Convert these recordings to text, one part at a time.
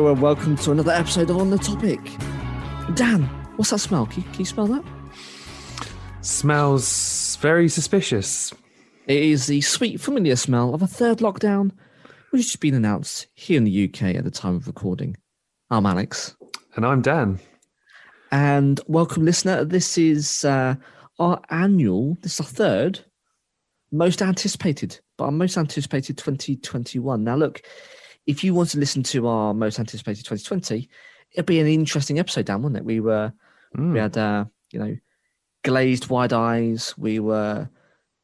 Hello and welcome to another episode of On The Topic. Dan, what's that smell? Can you smell that? Smells very suspicious. It is the sweet, familiar smell of a third lockdown, which has just been announced here in the UK at the time of recording. I'm Alex. And I'm Dan. And welcome, listener. This is our third most anticipated 2021. Now, look, if you want to listen to our most anticipated 2020, it'd be an interesting episode, Dan, wouldn't it? We had, glazed wide eyes. We were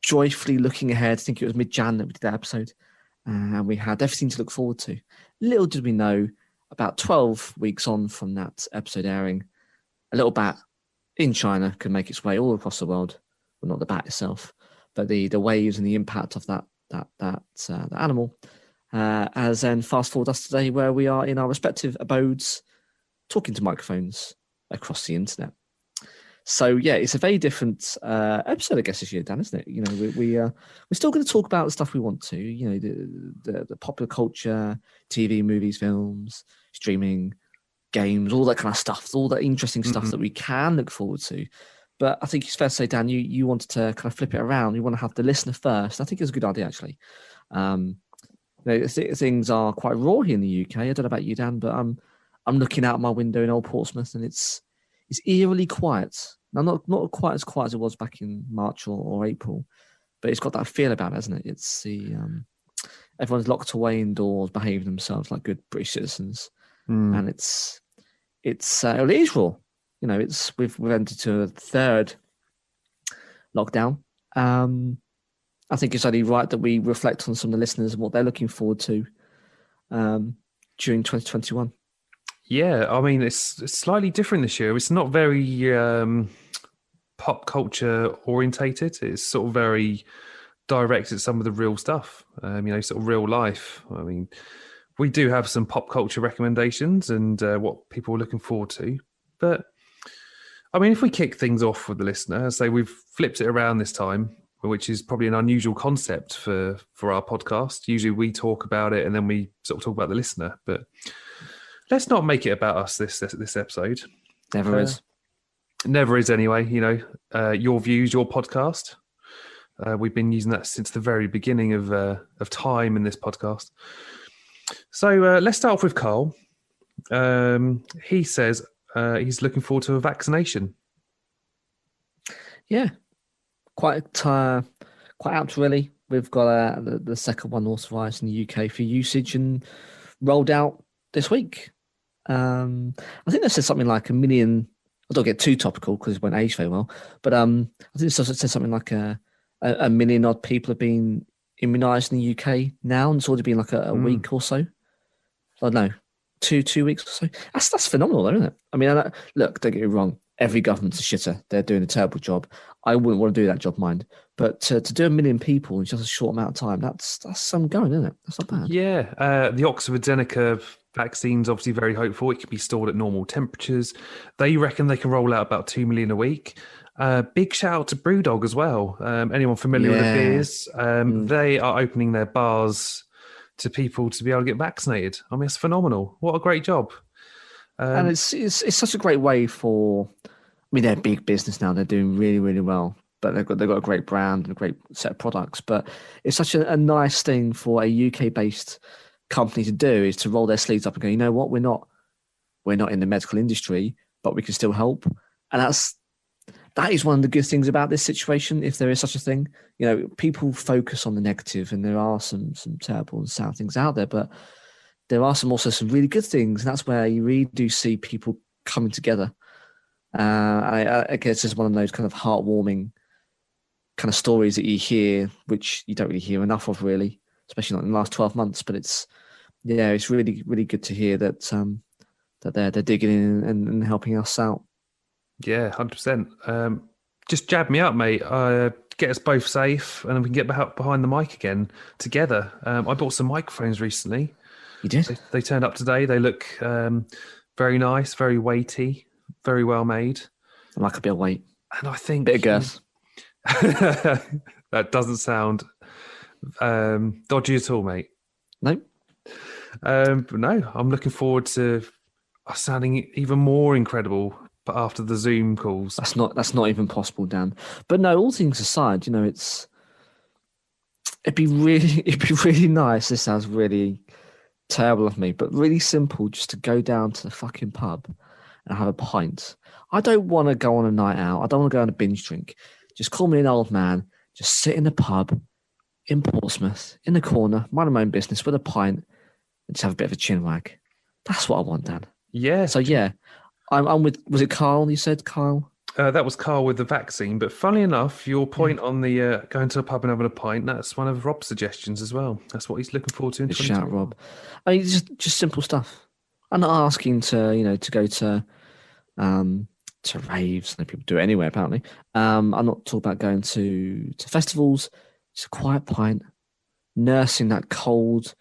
joyfully looking ahead. I think it was mid-Jan that we did that episode. And we had everything to look forward to. Little did we know, about 12 weeks on from that episode airing, a little bat in China could make its way all across the world. Well, not the bat itself, but the waves and the impact of that animal. As then fast forward us today, where we are in our respective abodes, talking to microphones across the internet. So yeah, it's a very different episode, I guess, this year, Dan, isn't it? You know, we're still going to talk about the stuff we want to. You know, the popular culture, TV, movies, films, streaming, games, all that kind of stuff, all that interesting stuff that we can look forward to. But I think it's fair to say, Dan, you wanted to kind of flip it around. You want to have the listener first. I think it's a good idea, actually. Things are quite raw here in the UK. I don't know about you, Dan, but I'm looking out my window in Old Portsmouth, and it's eerily quiet. Now, not quite as quiet as it was back in March or April, but it's got that feel about it, hasn't it? It's the everyone's locked away indoors, behaving themselves like good British citizens, and it is raw. You know, we've entered to a third lockdown. I think it's only right that we reflect on some of the listeners and what they're looking forward to during 2021. Yeah, I mean, it's slightly different this year. It's not very pop culture orientated. It's sort of very direct at some of the real stuff, sort of real life. I mean, we do have some pop culture recommendations and what people are looking forward to. But, I mean, if we kick things off with the listener, say we've flipped it around this time, which is probably an unusual concept for our podcast. Usually we talk about it and then we sort of talk about the listener, but let's not make it about us this episode. Never is. Never is anyway, your views, your podcast. We've been using that since the very beginning of time in this podcast. So let's start off with Carl. He says he's looking forward to a vaccination. Yeah. Quite apt, really. We've got the second one authorised in the UK for usage and rolled out this week. I think they said something like 1 million. I don't get too topical because it won't age very well, but I think it said something like a million odd people have been immunised in the UK now, and it's already been like a week or so. I don't know, two weeks or so. That's phenomenal, though, isn't it? I mean, look, don't get me wrong. Every government's a shitter. They're doing a terrible job. I wouldn't want to do that job, mind. But to do 1 million people in just a short amount of time, that's some going, isn't it? That's not bad. Yeah. The AstraZeneca vaccine's obviously very hopeful. It can be stored at normal temperatures. They reckon they can roll out about 2 million a week. Big shout out to Brewdog as well. Anyone familiar with the beers? They are opening their bars to people to be able to get vaccinated. I mean, it's phenomenal. What a great job. And it's such a great way for. I mean, they're big business now. They're doing really, really well. But they've got a great brand and a great set of products. But it's such a nice thing for a UK-based company to do, is to roll their sleeves up and go, you know what, we're not in the medical industry, but we can still help. And that is one of the good things about this situation, if there is such a thing. You know, people focus on the negative, and there are some terrible and sad things out there, but there are also some really good things, and that's where you really do see people coming together. I guess it's one of those kind of heartwarming kind of stories that you hear, which you don't really hear enough of, really, especially not in the last 12 months. But it's really, really good to hear that they're digging in and helping us out. Yeah, 100%. Just jab me up, mate. Get us both safe, and then we can get behind the mic again together. I bought some microphones recently. You did? They turned up today. They look very nice, very weighty, very well made. I like a bit of weight. And I think... Bit of girth. That doesn't sound dodgy at all, mate. No. But no, I'm looking forward to us sounding even more incredible after the Zoom calls. That's not even possible, Dan. But no, all things aside, it'd be really nice. This sounds really terrible of me, but really simple just to go down to the fucking pub and have a pint. I don't want to go on a night out. I don't want to go on a binge drink. Just call me an old man. Just sit in the pub in Portsmouth, in the corner, mind my own business with a pint and just have a bit of a chin wag. That's what I want, Dan. Yeah. So yeah, I'm with. Was it Carl? You said Kyle. That was Carl with the vaccine. But funnily enough, your point on the going to a pub and having a pint, that's one of Rob's suggestions as well. That's what he's looking forward to in Good shout, 2021. Rob. I mean, just simple stuff. I'm not asking to go to raves. No people do it anyway, apparently. I'm not talking about going to festivals. Just a quiet pint, nursing that cold,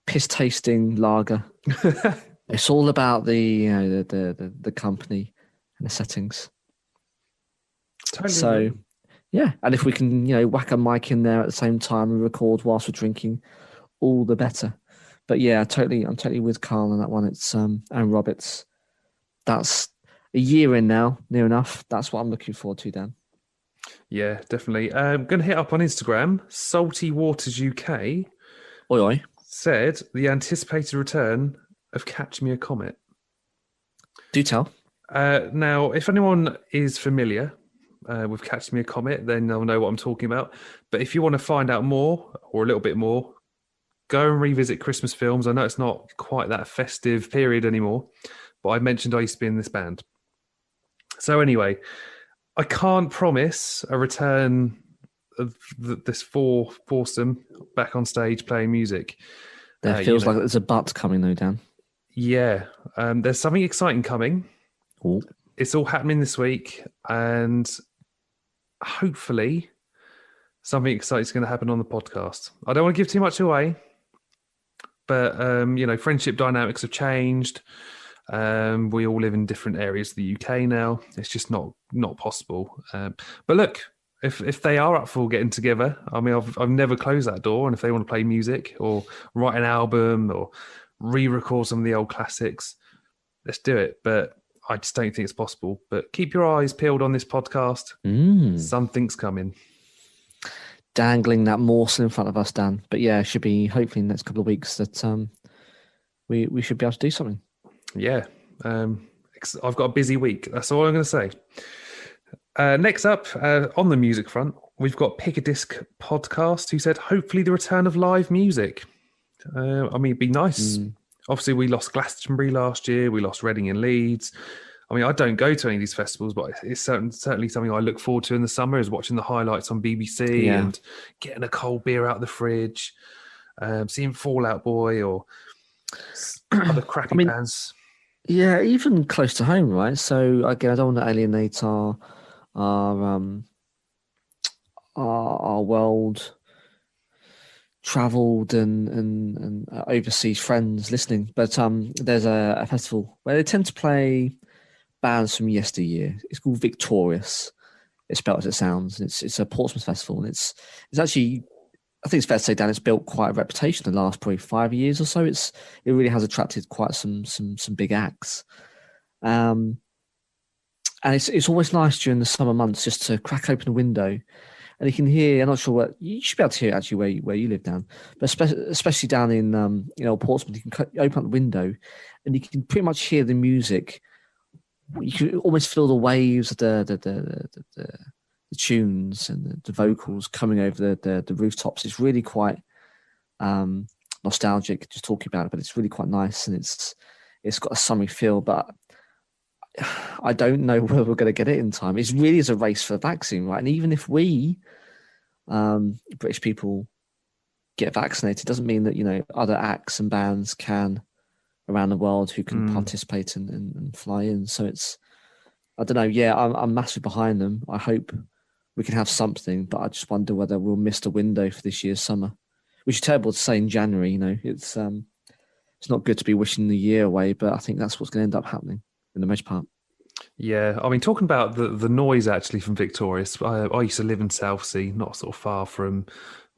piss tasting lager. It's all about the company and the settings. Totally. So yeah, and if we can whack a mic in there at the same time and record whilst we're drinking, all the better. But yeah, I'm totally with Carl on that one. It's and Rob, that's a year in now, near enough. That's what I'm looking forward to, Dan. Yeah, definitely. I'm going to hit up on Instagram. Salty Waters UK Oi oi. said the anticipated return of Catch Me a Comet. Do tell. Now, if anyone is familiar with Catch Me a Comet, then they'll know what I'm talking about. But if you want to find out more or a little bit more, go and revisit Christmas films. I know it's not quite that festive period anymore, but I mentioned I used to be in this band. So anyway, I can't promise a return of this foursome back on stage playing music. There feels like there's a but coming though, Dan. Yeah, there's something exciting coming. Ooh. It's all happening this week, and hopefully something exciting is going to happen on the podcast. I don't want to give too much away, but friendship dynamics have changed. We all live in different areas of the UK now. It's just not possible. But look, if they are up for getting together, I mean, I've never closed that door. And if they want to play music or write an album or re-record some of the old classics, let's do it. But I just don't think it's possible. But keep your eyes peeled on this podcast. Something's coming. Dangling that morsel in front of us, Dan. But yeah, it should be hopefully in the next couple of weeks that we should be able to do something. Yeah. I've got a busy week. That's all I'm going to say. Next up, on the music front, we've got Pick a Disc podcast, who said, hopefully the return of live music. I mean, it'd be nice. Obviously, we lost Glastonbury last year. We lost Reading and Leeds. I mean, I don't go to any of these festivals, but it's certainly something I look forward to in the summer, is watching the highlights on BBC and getting a cold beer out of the fridge, seeing Fall Out Boy or other crappy bands. Yeah, even close to home, right? So again, I don't want to alienate our world traveled and overseas friends listening, but there's a festival where they tend to play bands from yesteryear. It's called Victorious. It's spelled as it sounds. It's a Portsmouth festival, and it's actually, I think it's fair to say, Dan, it's built quite a reputation in the last probably 5 years or so. It really has attracted quite some big acts. And it's always nice during the summer months just to crack open a window, and you can hear. I'm not sure what you should be able to hear actually where you live, Dan, but especially down in Portsmouth, you can open up the window, and you can pretty much hear the music. You can almost feel the waves of the tunes and the vocals coming over the rooftops. It's really quite nostalgic just talking about it, but it's really quite nice, and it's got a summery feel. But I don't know whether we're going to get it in time. It really is a race for the vaccine, right? And even if we British people get vaccinated, doesn't mean that other acts and bands can around the world who can participate and fly in. So I don't know. Yeah, I'm massively behind them. I hope we can have something, but I just wonder whether we'll miss the window for this year's summer, which is terrible to say in January. It's not good to be wishing the year away, but I think that's what's going to end up happening in the most part. Yeah, I mean, talking about the noise actually from Victorious, I used to live in Southsea, not sort of far from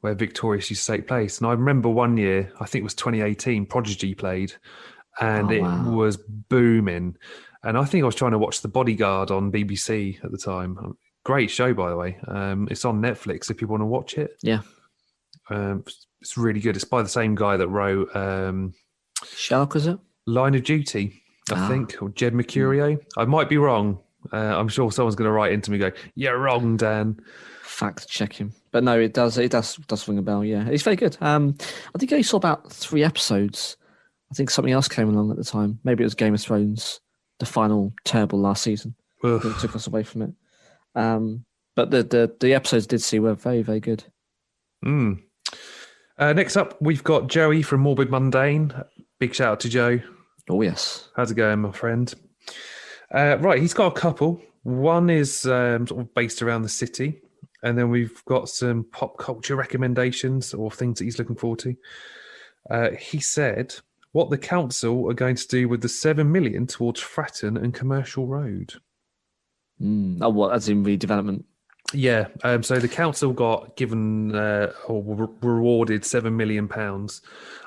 where Victorious used to take place. And I remember one year, I think it was 2018, Prodigy played, and Oh, it wow. was booming. And I think I was trying to watch The Bodyguard on BBC at the time. Great show, by the way. It's on Netflix if you want to watch it. Yeah. It's really good. It's by the same guy that wrote Shark, was it? Line of Duty, I think, or Jed Mercurio. I might be wrong. I'm sure someone's going to write into me and go, "You're wrong, Dan." Fact check him. But no, it does ring a bell. Yeah, it's very good. I think I saw about 3 episodes. I think something else came along at the time. Maybe it was Game of Thrones, the final terrible last season. It took us away from it. But the episodes did see were very, very good. Next up, we've got Joey from Morbid Mundane. Big shout out to Joe. Oh, yes. How's it going, my friend? Right, he's got a couple. One is sort of based around the city. And then we've got some pop culture recommendations or things that he's looking forward to. He said what the council are going to do with the 7 million towards Fratton and Commercial Road. Oh, what? As in redevelopment? Yeah. So the council got given or rewarded £7 million.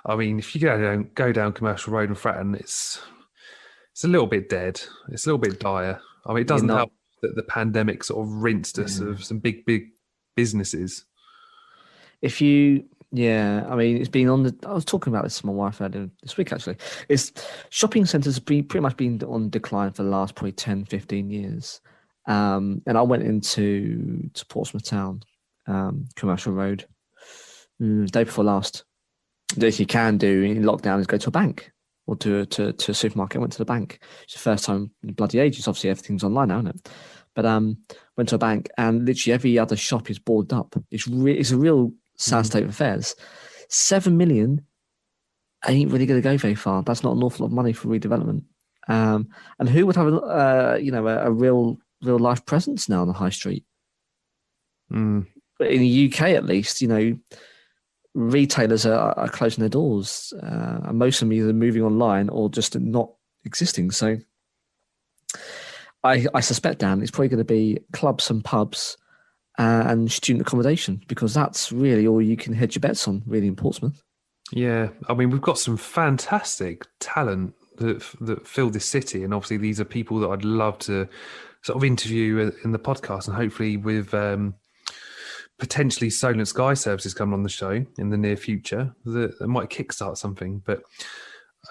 I mean, if you go down Commercial Road and Fratton, it's a little bit dead. It's a little bit dire. I mean, it doesn't help that the pandemic sort of rinsed us of some big businesses. I mean, it's been on I was talking about this to my wife earlier this week, actually. Shopping centres have pretty much been on decline for the last probably 10, 15 years. And I went into Portsmouth Town, Commercial Road, day before last. What you can do in lockdown is go to a bank or to a supermarket. I went to the bank. It's the first time in bloody ages. Obviously, everything's online now, isn't it? But went to a bank and literally every other shop is boarded up. It's a real sad state of affairs. 7 million ain't really going to go very far. That's not an awful lot of money for redevelopment. And who would have a real life presence now on the high street? But in the UK, at least, retailers are closing their doors, and most of them either moving online or just not existing. So I suspect, Dan, it's probably going to be clubs and pubs and student accommodation, because that's really all you can hedge your bets on, really, in Portsmouth. Yeah, I mean, we've got some fantastic talent that fill this city, and obviously these are people that I'd love to sort of interview in the podcast, and hopefully with potentially Solent Sky Services coming on the show in the near future, that might kickstart something. But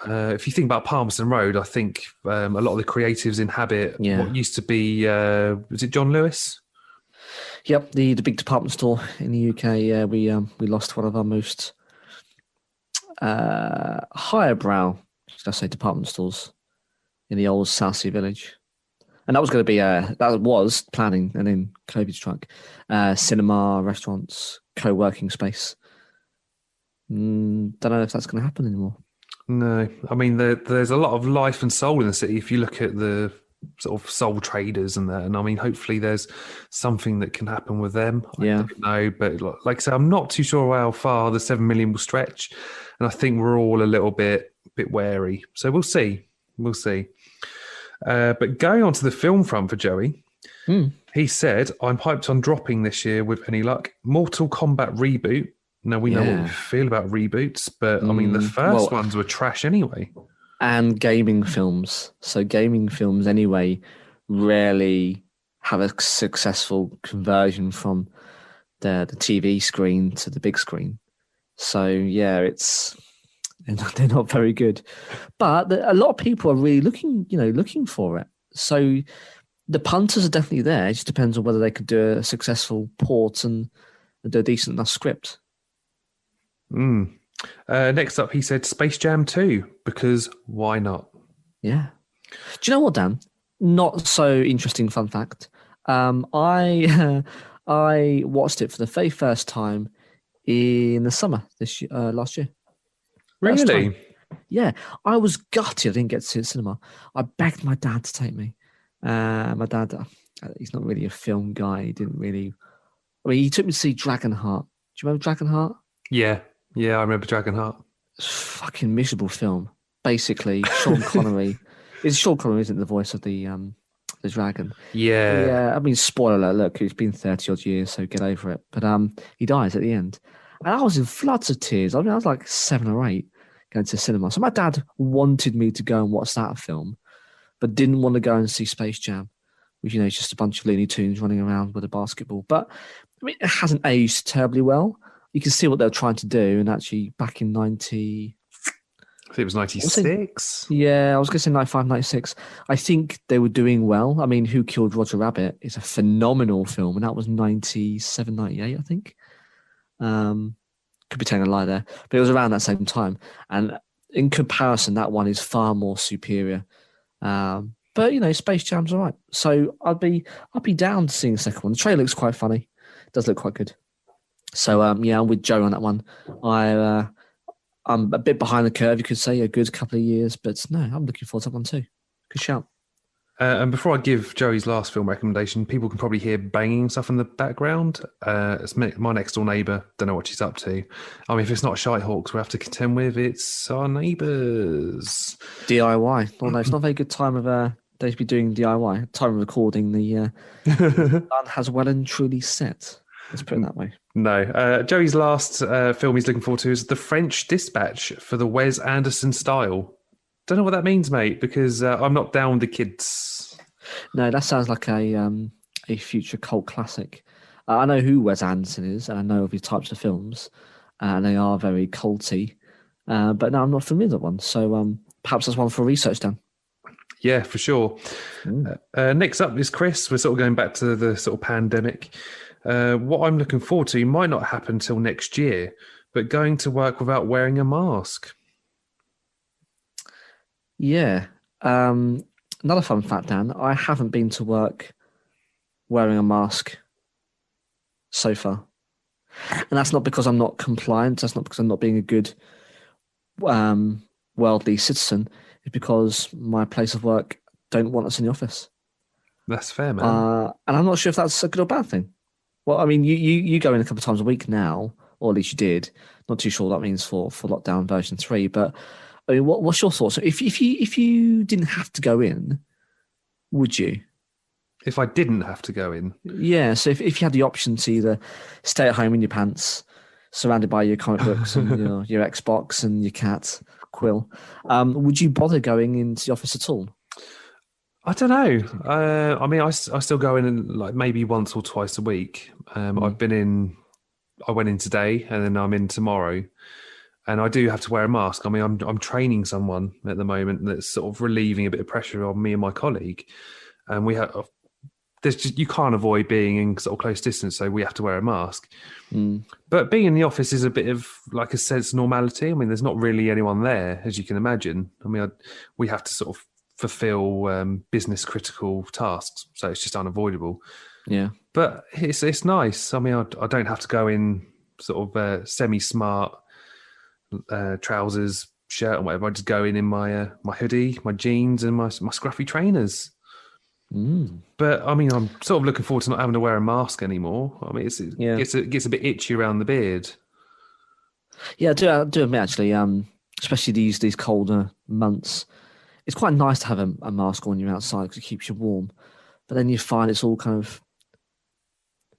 if you think about Palmerston Road, I think a lot of the creatives inhabit what used to be, was it John Lewis? Yep, the big department store in the UK. Yeah, we lost one of our most higher brow, should I say, department stores in the old Southsea Village. And that was going to be that was planning, and then COVID struck. Cinema, restaurants, co-working space. Don't know if that's going to happen anymore. No, I mean there's a lot of life and soul in the city. If you look at the sort of sole traders and that, and I mean, hopefully there's something that can happen with them. I don't know, but like I say, I'm not too sure how far the 7 million will stretch, and I think we're all a little bit wary. So we'll see. But going on to the film front for Joey, he said, "I'm hyped on dropping this year with any luck. Mortal Kombat reboot." Now, we know what we feel about reboots, but I mean, the first ones were trash anyway. And gaming films. So gaming films anyway rarely have a successful conversion from the TV screen to the big screen. So yeah, they're not very good. But a lot of people are really looking for it. So the punters are definitely there. It just depends on whether they could do a successful port and do a decent enough script. Next up, he said Space Jam 2, because why not? Yeah. Do you know what, Dan? Not so interesting fun fact. I watched it for the very first time in the summer last year. Really? Yeah. I was gutted I didn't get to see it at cinema. I begged my dad to take me. My dad, he's not really a film guy. He didn't really... I mean, he took me to see Dragonheart. Do you remember Dragonheart? Yeah, I remember Dragonheart. It's a fucking miserable film. Basically, Sean Connery. Sean Connery isn't the voice of the dragon. Yeah. I mean, spoiler alert, look, it's been 30 odd years, so get over it. But he dies at the end. And I was in floods of tears. I mean, I was like 7 or 8 going to the cinema. So my dad wanted me to go and watch that film, but didn't want to go and see Space Jam, which, you know, is just a bunch of Looney Tunes running around with a basketball. But I mean, it hasn't aged terribly well. You can see what they were trying to do. And actually, back in 90, I think it was I was saying, 96. yeah, I was going to say 95, 96. I think they were doing well. I mean, Who Killed Roger Rabbit is a phenomenal film, and that was 97, 98, I think. Could be telling a lie there, but it was around that same time. And in comparison, that one is far more superior. But you know, Space Jam's all right. So I'd be down to seeing the second one. The trailer looks quite funny. It does look quite good. So yeah, I'm with Joe on that one. I'm a bit behind the curve, you could say, a good couple of years, but no, I'm looking forward to that one too. Good shout. And before I give Joey's last film recommendation, people can probably hear banging stuff in the background. It's my next door neighbour. Don't know what she's up to. I mean, if it's not Shy Hawks we have to contend with, it's our neighbours. DIY. Oh no, it's not a very good time of day to be doing DIY. Time of recording, the sun has well and truly set. Let's put it that way. No. Joey's last film he's looking forward to is The French Dispatch for the Wes Anderson style. Don't know what that means, mate, because I'm not down with the kids. No, that sounds like a future cult classic. I know who Wes Anderson is, and I know of his types of films, and they are very culty. But no, I'm not familiar with that one. So perhaps that's one for research, Dan. Yeah, for sure. Next up is Chris. We're sort of going back to the sort of pandemic. What I'm looking forward to might not happen till next year, but going to work without wearing a mask. Yeah. Another fun fact, Dan. I haven't been to work wearing a mask so far. And that's not because I'm not compliant. That's not because I'm not being a good worldly citizen. It's because my place of work don't want us in the office. That's fair, man. And I'm not sure if that's a good or bad thing. Well, I mean, you go in a couple of times a week now, or at least you did. Not too sure what that means for lockdown version 3, but I mean, what's your thoughts? So if you didn't have to go in, would you? If I didn't have to go in? Yeah, so if you had the option to either stay at home in your pants, surrounded by your comic books and your Xbox and your cat, Quill, would you bother going into the office at all? I don't know. I mean, I still go in like maybe once or twice a week. I went in today and then I'm in tomorrow. And I do have to wear a mask. I mean, I'm training someone at the moment that's sort of relieving a bit of pressure on me and my colleague. And you can't avoid being in sort of close distance, so we have to wear a mask. But being in the office is a bit of like a sense of normality. I mean, there's not really anyone there, as you can imagine. I mean, we have to sort of fulfill business critical tasks, so it's just unavoidable. Yeah, but it's nice. I mean, I don't have to go in sort of semi-smart trousers, shirt, and whatever. I just go in my hoodie, my jeans, and my scruffy trainers. But I mean, I'm sort of looking forward to not having to wear a mask anymore. I mean, it gets a bit itchy around the beard. Yeah, I do admit actually, especially these colder months, it's quite nice to have a mask on when you're outside because it keeps you warm. But then you find it's all kind of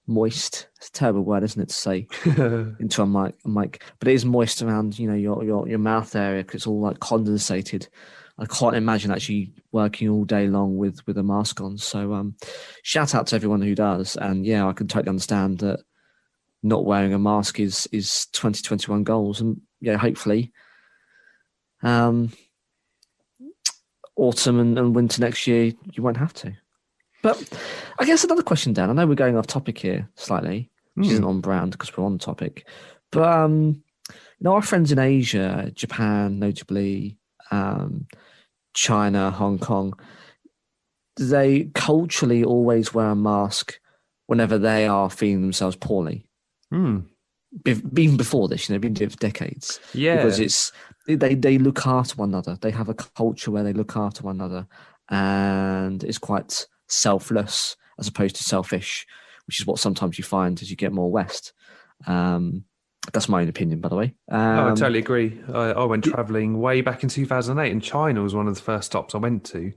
moist. It's a terrible word, isn't it, to say into a mic? But it is moist around, your mouth area because it's all like condensated. I can't imagine actually working all day long with a mask on. So shout out to everyone who does. And yeah, I can totally understand that not wearing a mask is 2021 goals. And yeah, hopefully autumn and winter next year, you won't have to. But I guess another question, Dan. I know we're going off topic here slightly, which isn't on brand because we're on topic. But our friends in Asia, Japan, notably, China, Hong Kong, they culturally always wear a mask whenever they are feeling themselves poorly. Even before this, been doing it for decades. Yeah, because they look after one another. They have a culture where they look after one another, and it's quite selfless as opposed to selfish, which is what sometimes you find as you get more west. That's my own opinion, by the way. I totally agree. I went travelling way back in 2008, and China was one of the first stops I went to.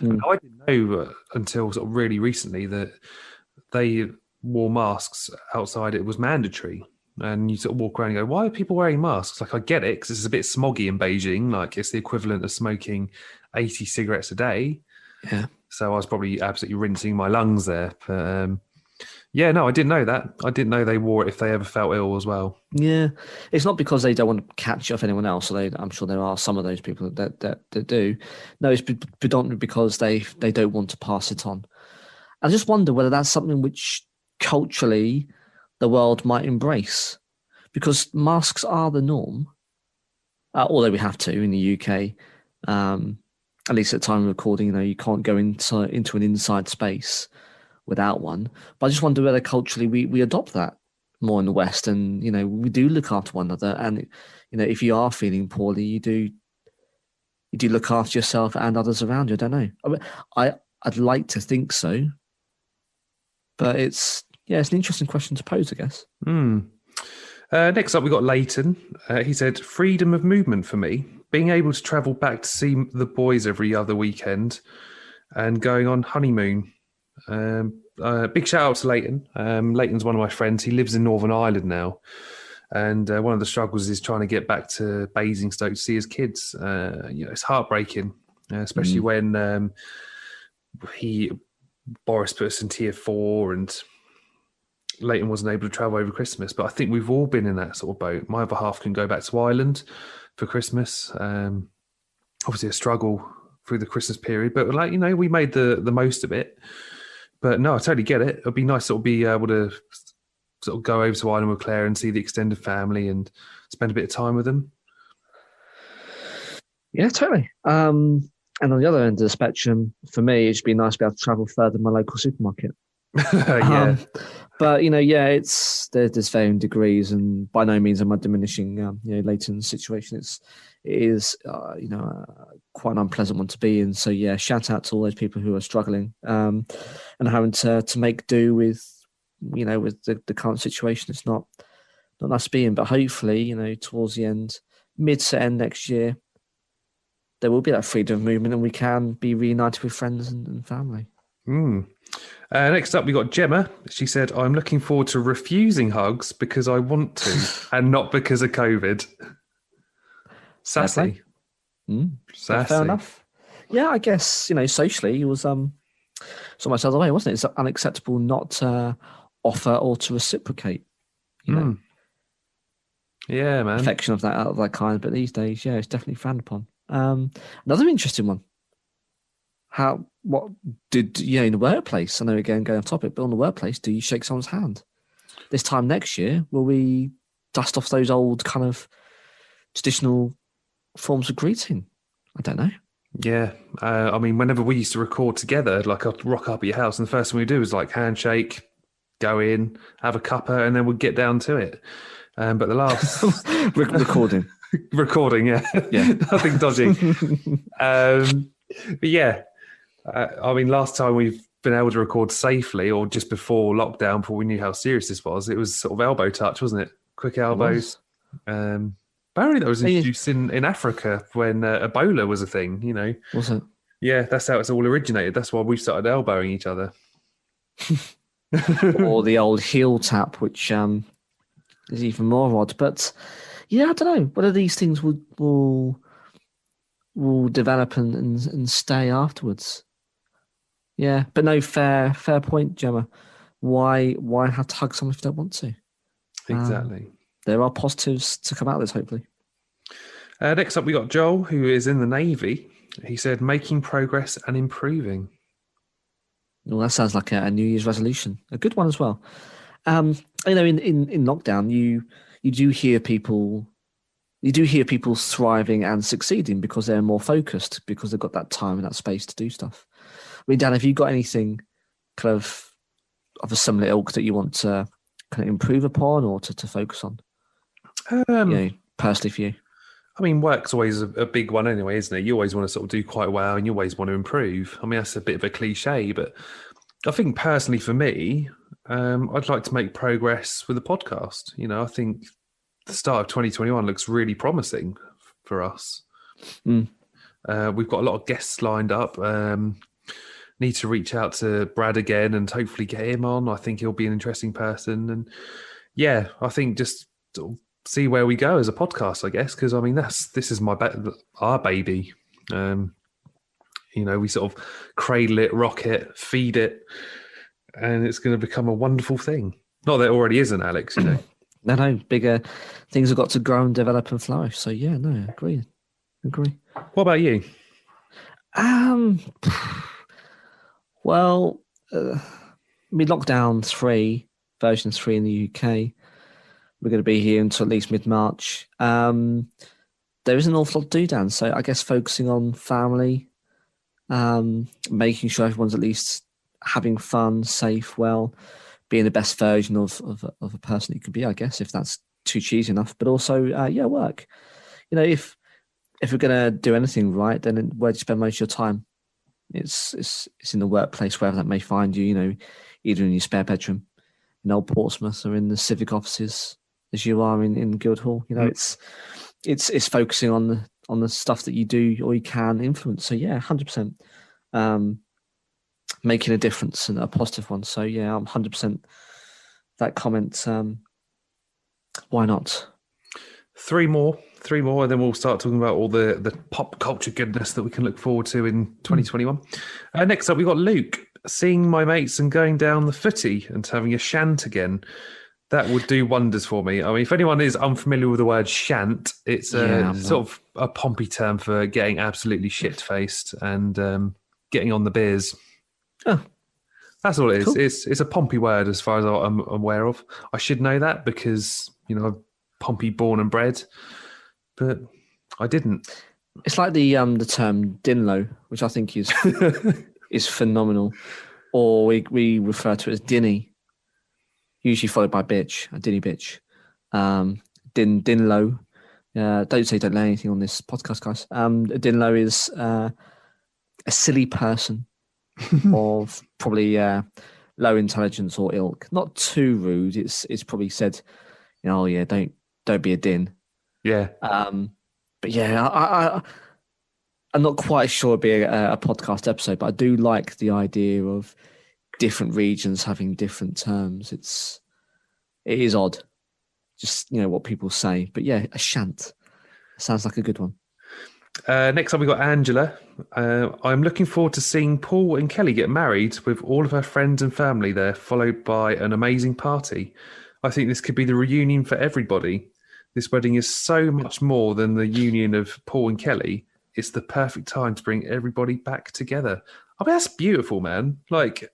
And I didn't know until sort of really recently that they wore masks outside. It was mandatory. and you sort of walk around and go, why are people wearing masks? Like, I get it, because it's a bit smoggy in Beijing. Like, it's the equivalent of smoking 80 cigarettes a day. Yeah. So I was probably absolutely rinsing my lungs there. But yeah, no, I didn't know that. I didn't know they wore it if they ever felt ill as well. Yeah, it's not because they don't want to catch off anyone else. Although I'm sure there are some of those people that do. No, it's predominantly because they don't want to pass it on. I just wonder whether that's something which culturally the world might embrace, because masks are the norm. Although we have to in the UK, at least at the time of recording, you can't go into an inside space without one. But I just wonder whether culturally we adopt that more in the West, and we do look after one another. And if you are feeling poorly, you do look after yourself and others around you. I don't know. I'd like to think so, but it's an interesting question to pose, I guess. Next up, we got Leighton. He said, freedom of movement for me, being able to travel back to see the boys every other weekend and going on honeymoon. Big shout out to Leighton. Leighton's one of my friends. He lives in Northern Ireland now. And one of the struggles is trying to get back to Basingstoke to see his kids. It's heartbreaking, especially when Boris put us in tier 4 and Leighton wasn't able to travel over Christmas. But I think we've all been in that sort of boat. My other half can go back to Ireland for Christmas. Obviously a struggle through the Christmas period, but we made the most of it. But no, I totally get it. It'd be nice to be able to sort of go over to Ireland with Claire and see the extended family and spend a bit of time with them. Yeah, totally. And on the other end of the spectrum, for me, it'd be nice to be able to travel further than my local supermarket. Yeah. But there's varying degrees, and by no means am I diminishing Leighton's situation. It is quite an unpleasant one to be in. So yeah, shout out to all those people who are struggling and having to make do with with the current situation. It's not nice to be in, but hopefully towards the end, mid to end next year, there will be that freedom of movement, and we can be reunited with friends and family. Next up, we got Gemma. She said, I'm looking forward to refusing hugs because I want to and not because of COVID. Sassy. Sassy. Fair enough. Yeah, I guess, socially it was it's almost the other way, wasn't it? It's unacceptable not to offer or to reciprocate, Yeah, man. Affection of that kind. But these days, yeah, it's definitely frowned upon. Another interesting one. What did in the workplace? I know again going off topic, but on the workplace, do you shake someone's hand? This time next year, will we dust off those old kind of traditional forms of greeting? I don't know. Yeah, whenever we used to record together, like I'd rock up at your house, and the first thing we do was like handshake, go in, have a cuppa, and then we'd get down to it. But the last recording, yeah, nothing dodgy. But yeah. Last time we've been able to record safely, or just before lockdown, before we knew how serious this was, it was sort of elbow touch, wasn't it? Quick elbows. Apparently that was introduced in Africa when Ebola was a thing, Was it? Yeah, that's how it's all originated. That's why we started elbowing each other. Or the old heel tap, which is even more odd. But yeah, I don't know whether these things will develop and stay afterwards. Yeah, but no, fair point, Gemma. Why have to hug someone if you don't want to? Exactly. There are positives to come out of this, hopefully. Next up, we got Joel, who is in the Navy. He said, making progress and improving. Well, that sounds like a New Year's resolution. A good one as well. In lockdown, you do hear people thriving and succeeding because they're more focused, because they've got that time and that space to do stuff. I mean, Dan, have you got anything kind of a similar ilk that you want to kind of improve upon or to focus on? Personally for you? Work's always a big one anyway, isn't it? You always want to sort of do quite well and you always want to improve. That's a bit of a cliche, but I think personally for me, I'd like to make progress with the podcast. I think the start of 2021 looks really promising for us. We've got a lot of guests lined up. Need to reach out to Brad again and hopefully get him on. I think he'll be an interesting person. And yeah, I think just sort of see where we go as a podcast, I guess. Because I mean, this is our baby. We sort of cradle it, rock it, feed it, and it's going to become a wonderful thing. Not that it already isn't, Alex. No, bigger things have got to grow and develop and flourish. So yeah, no, agree. What about you? Well, lockdown 3, version 3 in the UK. We're going to be here until at least mid-March. There is an awful lot to do, Dan. So I guess focusing on family, making sure everyone's at least having fun, safe, well, being the best version of a person you could be, I guess, if that's too cheesy enough. But also, work. If we're going to do anything right, then where do you spend most of your time? It's in the workplace, wherever that may find you, either in your spare bedroom in Old Portsmouth or in the civic offices as you are in Guildhall. It's focusing on the stuff that you do or you can influence. So yeah, 100%. Making a difference and a positive one. So yeah, I'm 100% that comment. Why not? Three more, and then we'll start talking about all the pop culture goodness that we can look forward to in 2021. Next up, we've got Luke. Seeing my mates and going down the footy and having a shant again. That would do wonders for me. I mean, if anyone is unfamiliar with the word shant, it's sort of a Pompey term for getting absolutely shit-faced and getting on the beers. Oh, that's all it is. Cool. It's a Pompey word as far as I'm aware of. I should know that because, I'm Pompey born and bred, but I didn't. It's like the term dinlo, which I think is is phenomenal. Or we refer to it as dinny, usually followed by bitch, a dinny bitch. Dinlo. Don't lay anything on this podcast, guys. Dinlo is a silly person of probably low intelligence or ilk. Not too rude. It's probably said, oh yeah, don't be a din. Yeah. But yeah, I'm not quite sure it'd be a podcast episode, but I do like the idea of different regions having different terms. It is odd, just what people say. But yeah, a shant sounds like a good one. Next up, we got Angela. I'm looking forward to seeing Paul and Kelly get married with all of her friends and family there, followed by an amazing party. I think this could be the reunion for everybody. This wedding is so much more than the union of Paul and Kelly. It's the perfect time to bring everybody back together. I mean, that's beautiful, man. Like,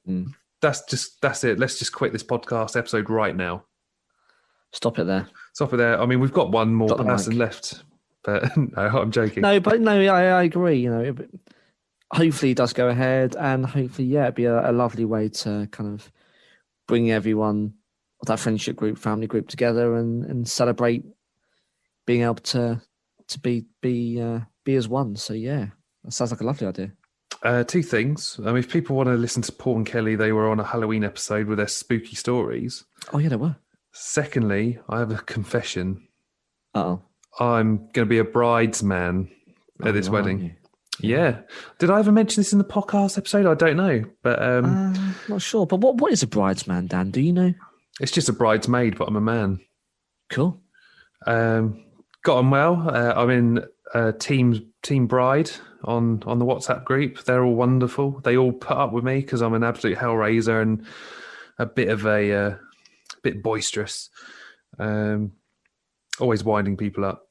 that's it. Let's just quit this podcast episode right now. Stop it there. I mean, we've got one more person left. But no, I'm joking. No, I agree. Hopefully it does go ahead, and hopefully, it'd be a lovely way to kind of bring everyone of that friendship group, family group together, and celebrate being able to be as one. So yeah, that sounds like a lovely idea. Two things. I mean, if people want to listen to Paul and Kelly, they were on a Halloween episode with their spooky stories. Oh yeah, they were. Secondly, I have a confession. Uh-oh. I'm going to be a bridesman at this wedding. Yeah. Did I ever mention this in the podcast episode? I don't know, but not sure. But what is a bridesman, Dan? Do you know? It's just a bridesmaid, but I'm a man. Cool. Got on well. I'm in team bride on the WhatsApp group. They're all wonderful. They all put up with me because I'm an absolute hellraiser and a bit boisterous. Always winding people up.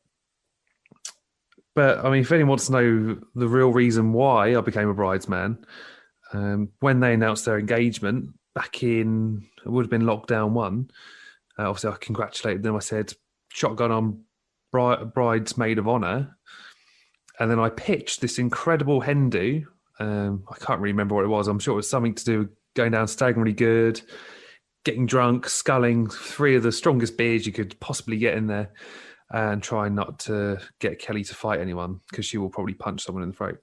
But I mean, if anyone wants to know the real reason why I became a bridesman, when they announced their engagement back in, it would have been lockdown 1. Obviously, I congratulated them. I said, shotgun on bridesmaid of honour. And then I pitched this incredible hen do. I can't really remember what it was. I'm sure it was something to do with going down staggeringly good, getting drunk, sculling 3 of the strongest beers you could possibly get in there, and trying not to get Kelly to fight anyone because she will probably punch someone in the throat.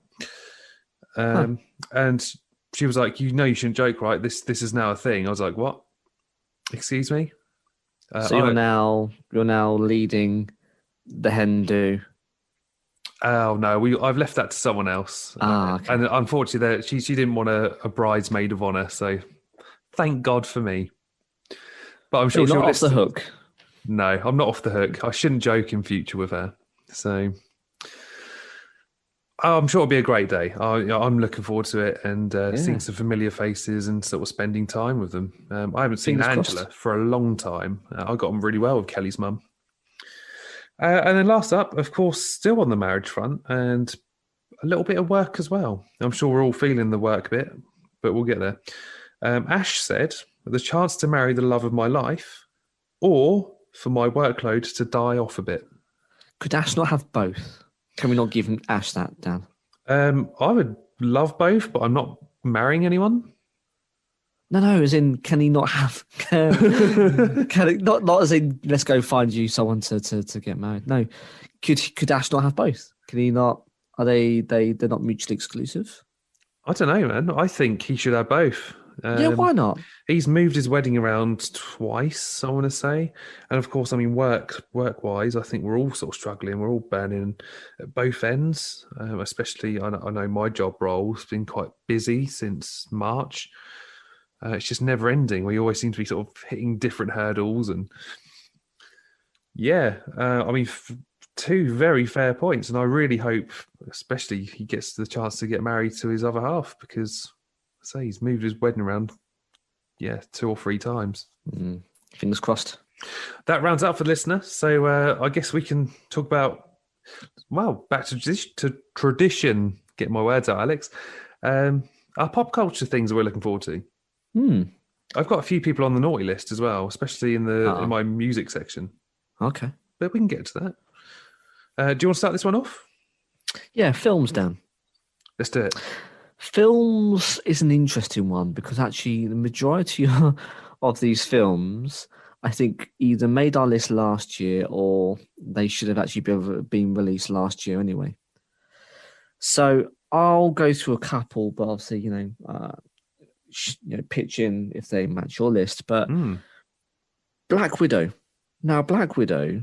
And she was like, you shouldn't joke, right? This is now a thing. I was like, what? Excuse me? So you're now leading the hen do. Oh no, I've left that to someone else. Okay. And unfortunately, she didn't want a bridesmaid of honour. So thank God for me. But I'm sure she'll not off the hook. No, I'm not off the hook. I shouldn't joke in future with her. So I'm sure it'll be a great day. I'm looking forward to it and seeing Yeah, some familiar faces and sort of spending time with them. I haven't seen fingers Angela crossed. for a long time. I got on really well with Kelly's mum. And then last up, of course, still on the marriage front and a little bit of work as well. I'm sure we're all feeling the work bit, but we'll get there. Ash said, the chance to marry the love of my life or for my workload to die off a bit. Could Ash not have both? Can we not give Ash that, Dan? I would love both, but I'm not marrying anyone. No, as in, can he not have? Can it not as in, let's go find you someone to get married? No, could Ash not have both? Can he not? Are they're not mutually exclusive? I don't know, man. I think he should have both. Yeah, why not? He's moved his wedding around twice, I want to say, and of course, I mean, work wise, I think we're all sort of struggling. We're all burning at both ends. Especially, I know my job role's been quite busy since March. It's just never ending. We always seem to be sort of hitting different hurdles, and yeah, I mean, two very fair points, and I really hope, especially, he gets the chance to get married to his other half because, I say, he's moved his wedding around, yeah, 2 or 3 times. Fingers crossed. That rounds up for the listener. So I guess we can talk about, well, back to tradition. Get my words out, Alex. Our pop culture things that we're looking forward to. I've got a few people on the naughty list as well, especially in my music section. Okay. But we can get to that. Do you want to start this one off? Yeah, films, Dan. Let's do it. Films is an interesting one because actually the majority of these films, I think, either made our list last year or they should have actually been released last year anyway. So I'll go through a couple, but obviously, pitch in if they match your list. But Black Widow. Now, Black Widow,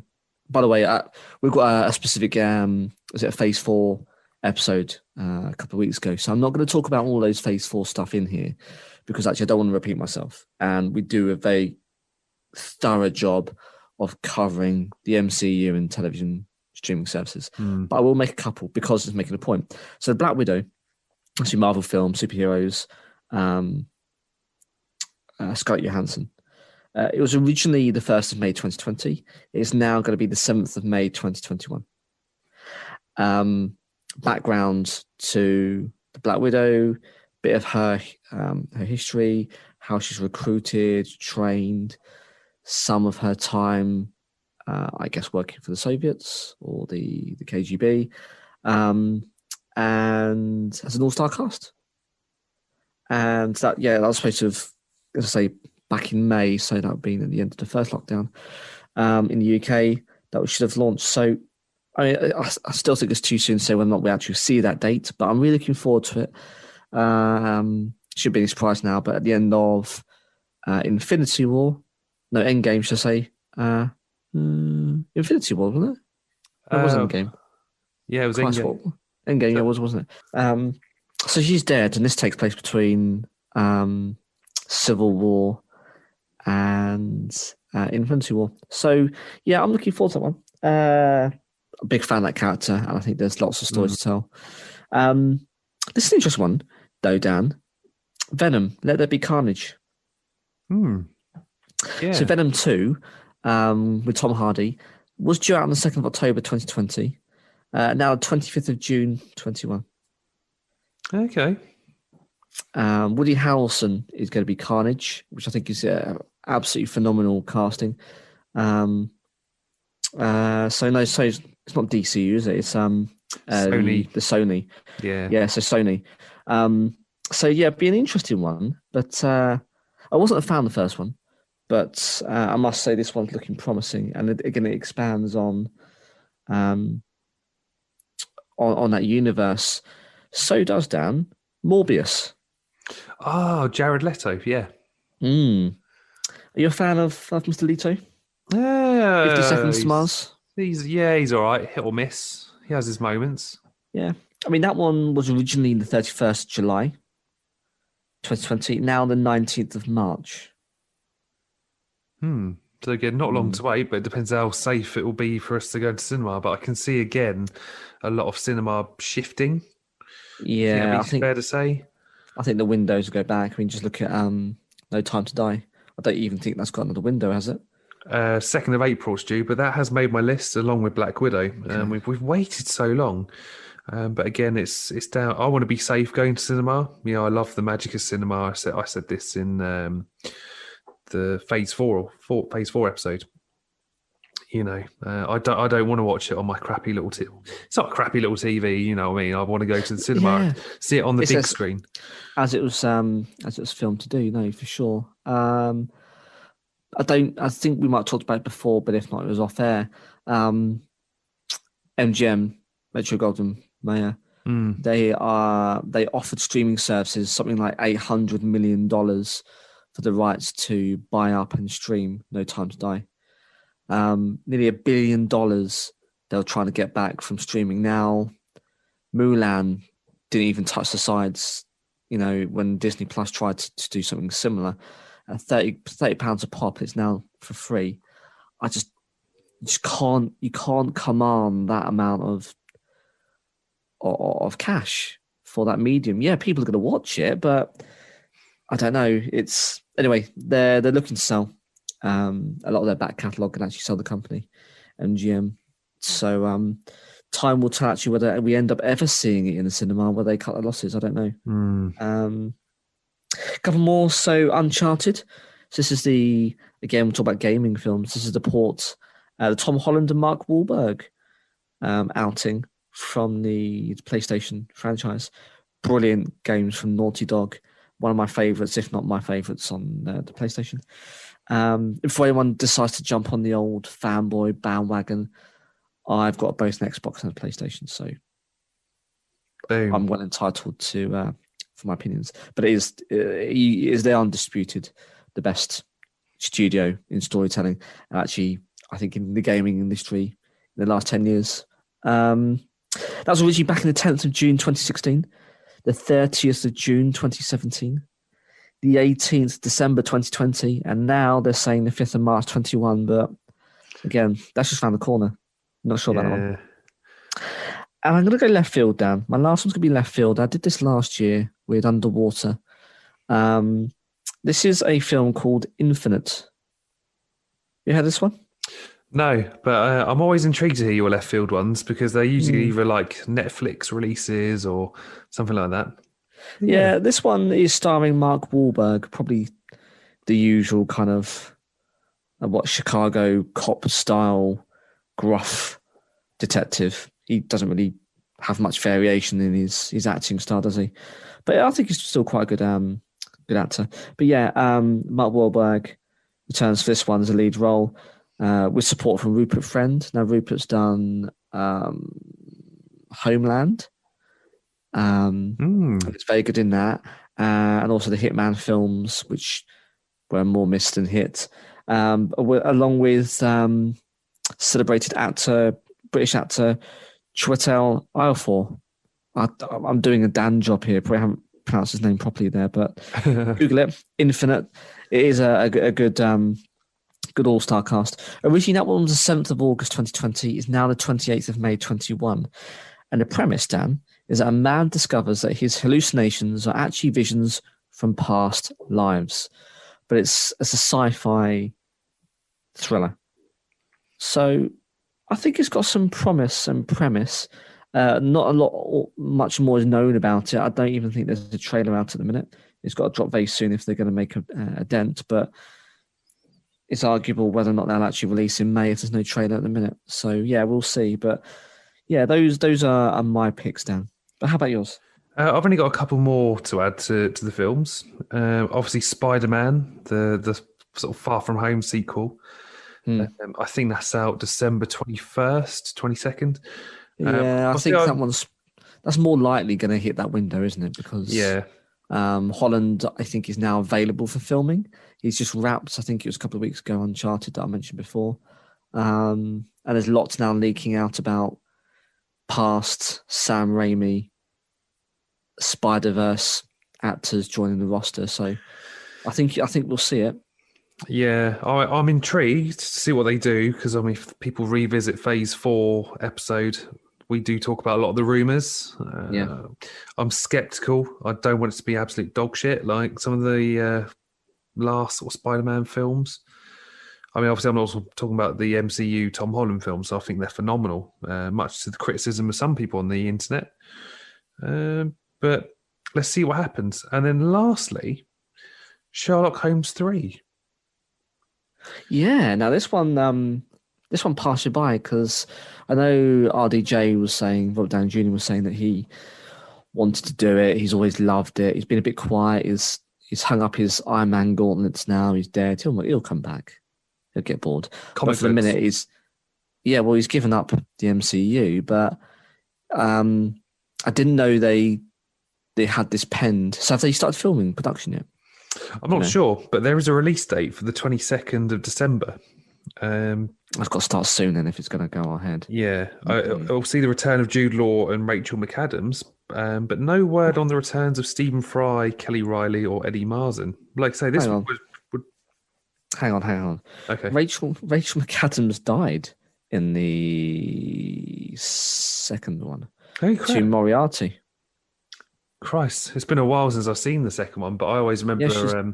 by the way, we've got a specific, was it a Phase 4 episode a couple of weeks ago. So I'm not going to talk about all those Phase 4 stuff in here because actually I don't want to repeat myself. And we do a very thorough job of covering the MCU and television streaming services. But I will make a couple because it's making a point. So Black Widow, actually Marvel film, superheroes, Scarlett Johansson. It was originally the 1st of May 2020. It's now going to be the 7th of May 2021. Background to the Black Widow, bit of her history, how she's recruited, trained, some of her time, I guess, working for the Soviets or the KGB, and as an all-star cast. And that was supposed to have, as I say, back in May, so that would have been at the end of the first lockdown in the UK, that we should have launched. So, I mean, I still think it's too soon to say whether or not we actually see that date, but I'm really looking forward to it. Should be any surprise now, but at the end of Endgame, should I say? Infinity War, wasn't it? It was Endgame. Yeah, it was Endgame. Endgame, it was, wasn't it? So she's dead, and this takes place between Civil War and Infinity War. So, yeah, I'm looking forward to that one. A big fan of that character, and I think there's lots of stories to tell. This is an interesting one, though, Dan. Venom, Let There Be Carnage. Yeah. So Venom 2, with Tom Hardy, was due out on the 2nd of October 2020. Now 25th of June 21. Okay. Woody Harrelson is going to be Carnage, which I think is absolutely phenomenal casting. So it's not DCU, is it? It's Sony. The Sony. Yeah. So Sony. It'd be an interesting one. But I wasn't a fan of the first one, but I must say this one's looking promising, and again it expands on that universe. So does Dan Morbius. Oh, Jared Leto, yeah. Are you a fan of Mr. Leto? 50 Seconds to Mars? He's all right, hit or miss. He has his moments. Yeah. I mean, that one was originally the 31st of July 2020, now the 19th of March. So again, not long to wait, but it depends how safe it will be for us to go to cinema. But I can see again a lot of cinema shifting. You think that'd Yeah, be fair to say? I think the windows will go back. I mean, just look at No Time to Die. I don't even think that's got another window, has it? 2nd of April it's due, but that has made my list along with Black Widow. Okay. We've waited so long, but again, it's down. I want to be safe going to cinema. You know, I love the magic of cinema. I said this in the Phase Four episode. You know, I don't want to watch it on my crappy little TV. It's not a crappy little TV. You know what I mean? I want to go to the cinema, Yeah, see it on the it's big screen. as it was filmed to do. No, for sure. I don't. I think we might have talked about it before, but if not, it was off air. MGM, Metro Goldwyn Mayer. They offered streaming services something like $800 million for the rights to buy up and stream No Time to Die. Nearly $1 billion they were trying to get back from streaming. Now, Mulan didn't even touch the sides. You know, when Disney Plus tried to do something similar, at 30 pounds a pop, it's now for free. I just can't. You can't command that amount of cash for that medium. Yeah, people are going to watch it, but I don't know. It's anyway. They're looking to sell a lot of their back catalogue and actually sell the company, MGM. So time will tell actually whether we end up ever seeing it in the cinema, where they cut their losses. I don't know. A couple more. So Uncharted. So this is again, we'll talk about gaming films. This is the port, the Tom Holland and Mark Wahlberg outing from the PlayStation franchise. Brilliant games from Naughty Dog. One of my favorites, if not my favorites, on the PlayStation. If anyone decides to jump on the old fanboy bandwagon, I've got both an Xbox and a PlayStation, so Boom. I'm well entitled to for my opinions. But is they undisputed the best studio in storytelling, and actually, I think in the gaming industry in the last 10 years. That was originally back in the 10th of June 2016, the 30th of June 2017, the 18th of December 2020, and now they're saying the 5th of March 21. But again, that's just around the corner. Not sure about that one. And I'm going to go left field, Dan. My last one's going to be left field. I did this last year with Underwater. This is a film called Infinite. You heard this one? No, but I'm always intrigued to hear your left field ones because they're usually either like Netflix releases or something like that. Yeah, this one is starring Mark Wahlberg, probably the usual kind of Chicago cop style gruff detective. He doesn't really have much variation in his acting style, does he? But I think he's still quite a good actor. But yeah, Mark Wahlberg returns for this one as a lead role. With support from Rupert Friend. Now, Rupert's done Homeland. It's very good in that. And also the Hitman films, which were more missed than hit. Along with celebrated British actor Chiwetel Ejiofor. I'm doing a Dan job here. Probably haven't pronounced his name properly there, but Google it. Infinite. It is a good all-star cast. Originally, that one was the 7th of August 2020. Is now the 28th of May 21. And the premise, Dan, is that a man discovers that his hallucinations are actually visions from past lives. But it's a sci-fi thriller. So I think it's got some promise and premise. Not much more is known about it. I don't even think there's a trailer out at the minute. It's got to drop very soon if they're going to make a dent. But it's arguable whether or not they'll actually release in May if there's no trailer at the minute. So yeah, we'll see. But yeah, those are my picks, Dan. But how about yours? I've only got a couple more to add to the films. Obviously, Spider-Man, the sort of Far From Home sequel. I think that's out December 21st, 22nd. Yeah, I think that's more likely going to hit that window, isn't it? Because Holland, I think, is now available for filming. He's just wrapped, I think it was a couple of weeks ago, Uncharted that I mentioned before. And there's lots now leaking out about past Sam Raimi Spider-Verse actors joining the roster. So I think we'll see it. Yeah, I'm intrigued to see what they do because I mean, if people revisit Phase 4 episode, we do talk about a lot of the rumors. Yeah. I'm skeptical. I don't want it to be absolute dog shit like some of the last sort of Spider-Man films. I mean, obviously, I'm also talking about the MCU Tom Holland films. So I think they're phenomenal, much to the criticism of some people on the internet. But let's see what happens. And then lastly, Sherlock Holmes 3. Yeah. Now this one passed you by because I know RDJ was saying, Robert Downey Jr. was saying that he wanted to do it. He's always loved it. He's been a bit quiet. He's hung up his Iron Man gauntlets now. He's dead. He'll come back. He'll get bored. But Comic for the books. minute, he's given up the MCU. But I didn't know they had this penned. So have they started filming production yet? I'm not sure, but there is a release date for the 22nd of December. I've got to start soon then if it's going to go ahead. Yeah, I'll see the return of Jude Law and Rachel McAdams, but no word on the returns of Stephen Fry, Kelly Riley, or Eddie Marsan. Like I say, this one would. Hang on. Okay. Rachel McAdams died in the second one. Hey, to Moriarty. Christ, it's been a while since I've seen the second one, but I always remember. Yeah,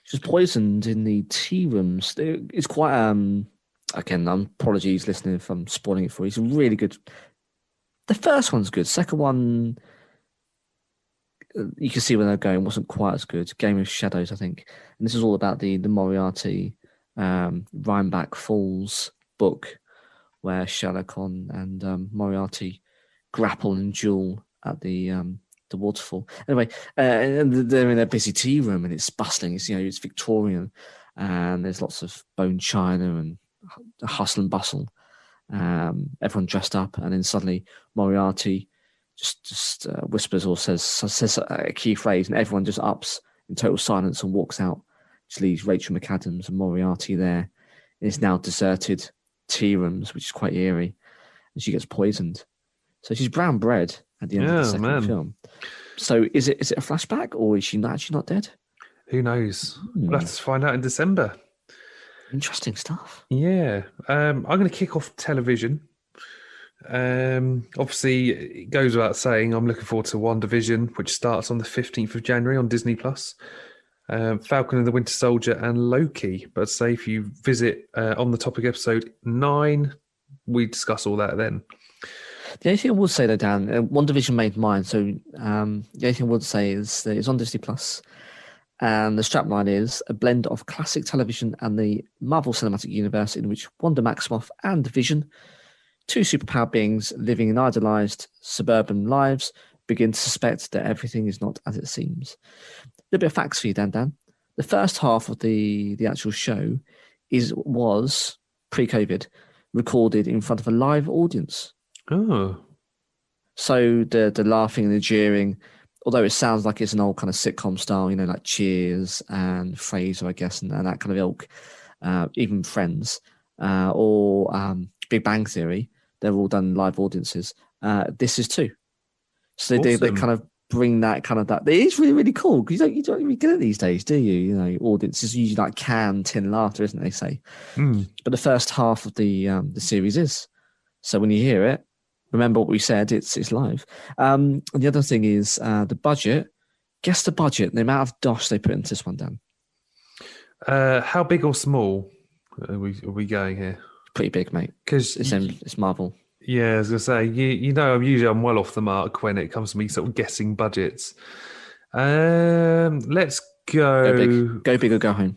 she's poisoned in the tea rooms. It's quite again, apologies listening if I'm spoiling it for you. It's really good. The first one's good. Second one, you can see where they're going. Wasn't quite as good. Game of Shadows, I think. And this is all about the Moriarty, Rhinebeck Falls book, where Sherlock and Moriarty grapple and duel at the waterfall. Anyway, and they're in a busy tea room and it's bustling. It's Victorian, and there's lots of bone china and hustle and bustle. Everyone dressed up, and then suddenly Moriarty just whispers or says a key phrase, and everyone just ups in total silence and walks out. Just leaves Rachel McAdams and Moriarty there. And it's now deserted tea rooms, which is quite eerie, and she gets poisoned. So she's brown bread at the end of the second film. So is it a flashback, or is she actually not dead? Who knows? We'll have to find out in December. Interesting stuff. Yeah. I'm going to kick off television. Obviously, it goes without saying, I'm looking forward to WandaVision, which starts on the 15th of January on Disney+. Falcon and the Winter Soldier and Loki. But say if you visit on the topic episode 9, we discuss all that then. The only thing I would say though, Dan, WandaVision made mine. So the only thing I would say is that it's on Disney+. And the strapline is a blend of classic television and the Marvel Cinematic Universe in which Wanda Maximoff and Vision, two superpowered beings living in idealized suburban lives, begin to suspect that everything is not as it seems. A little bit of facts for you, Dan. The first half of the actual show was pre-COVID recorded in front of a live audience. Oh. So the laughing and the jeering, although it sounds like it's an old kind of sitcom style, like Cheers and Frasier, I guess, and that kind of ilk, even Friends or Big Bang Theory, they're all done live audiences. This is too. So awesome. they kind of bring that kind of that. It is really, really cool because you don't really get it these days, do you? Audiences usually like canned tin laughter, isn't it, they say? But the first half of the series is. So when you hear it, remember what we said, it's live. And the other thing is the budget. Guess the budget, the amount of dosh they put into this one, Dan. How big or small are we going here? Pretty big, mate. Because it's Marvel. Yeah, I was going to say, I'm well off the mark when it comes to me sort of guessing budgets. Let's go. Go big. Go big or go home.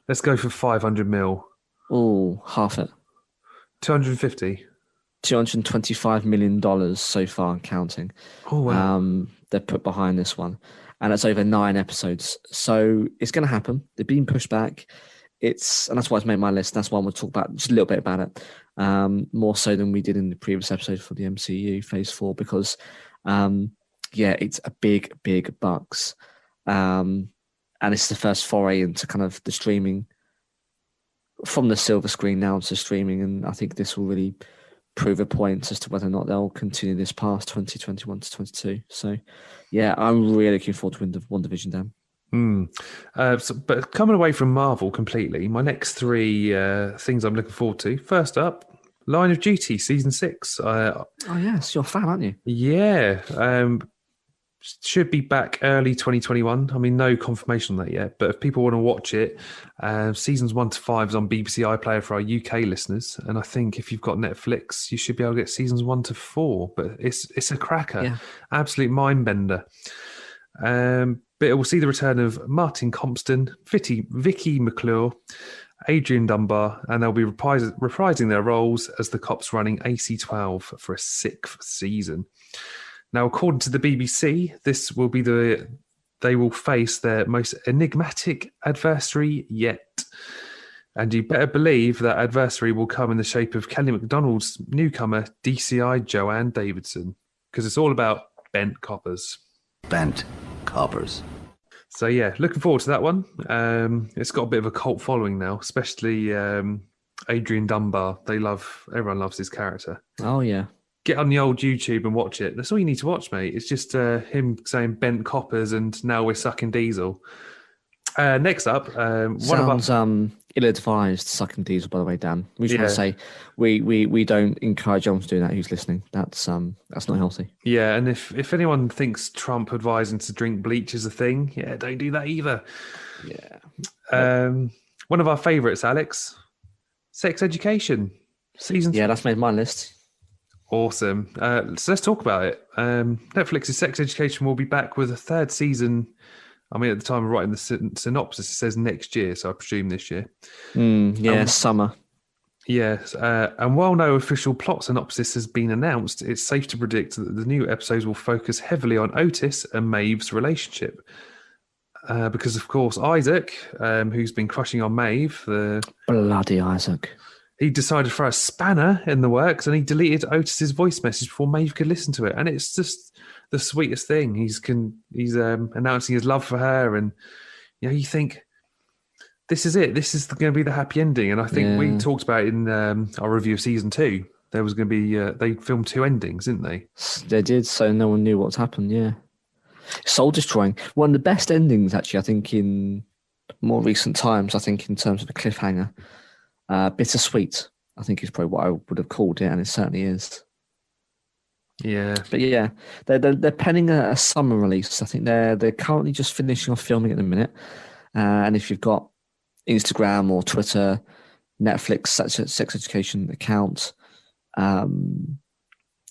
Let's go for 500 mil. Oh, half it. 250. $225 million so far and counting. Oh, wow. They're put behind this one. And it's over 9 episodes. So it's going to happen. They're being pushed back. And that's why it's made my list. That's why I'm going to talk about just a little bit about it. More so than we did in the previous episode for the MCU Phase 4, because, it's a big bucks. And it's the first foray into kind of the streaming from the silver screen now to streaming. And I think this will really prove a point as to whether or not they'll continue this past 2021 to 22. So, yeah, I'm really looking forward to WandaVision, Dan. But coming away from Marvel completely, my next three things I'm looking forward to. First up, Line of Duty season 6. Oh yes, you're a fan, aren't you? Yeah, should be back early 2021. I mean, no confirmation on that yet, but if people want to watch it, seasons 1 to 5 is on BBC iPlayer for our UK listeners, and I think if you've got Netflix, you should be able to get seasons 1 to 4. But it's a cracker, Yeah. absolute mind bender. But it will see the return of Martin Compston, Vicky McClure, Adrian Dunbar, and they'll be reprising their roles as the cops running AC-12 for a 6th season. Now, according to the BBC, this will be they will face their most enigmatic adversary yet. And you better believe that adversary will come in the shape of Kelly MacDonald's newcomer, DCI Joanne Davidson, because it's all about bent coppers. Bent coppers. So yeah, looking forward to that one. It's got a bit of a cult following now, especially Adrian Dunbar. Everyone loves his character. Oh yeah. Get on the old YouTube and watch it. That's all you need to watch, mate. It's just him saying bent coppers and now we're sucking diesel. Next up, Sounds ill-advised sucking diesel, by the way, Dan. We just want to say we don't encourage anyone to do that who's listening. That's not healthy. Yeah, and if anyone thinks Trump advising to drink bleach is a thing, yeah, don't do that either. Yeah. One of our favourites, Alex, Sex Education season. Yeah, that's made my list. Awesome. So let's talk about it. Netflix's Sex Education will be back with a 3rd season. I mean, at the time of writing the synopsis, it says next year, so I presume this year. Summer. Yes. And while no official plot synopsis has been announced, it's safe to predict that the new episodes will focus heavily on Otis and Maeve's relationship. Because, of course, Isaac, who's been crushing on Maeve, Bloody Isaac. He decided to throw a spanner in the works and he deleted Otis's voice message before Maeve could listen to it. And it's just the sweetest thing. He's announcing his love for her, and you think this is it. This is going to be the happy ending. And I think we talked about it in our review of season 2. There was going to be they filmed 2 endings, didn't they? They did, so no one knew what's happened. Yeah, soul destroying. One of the best endings, actually. I think in more recent times. I think in terms of a cliffhanger. Bittersweet, I think is probably what I would have called it, and it certainly is. Yeah, but yeah, they're penning a summer release. I think they're currently just finishing off filming at the minute. And if you've got Instagram or Twitter, Netflix sex education account,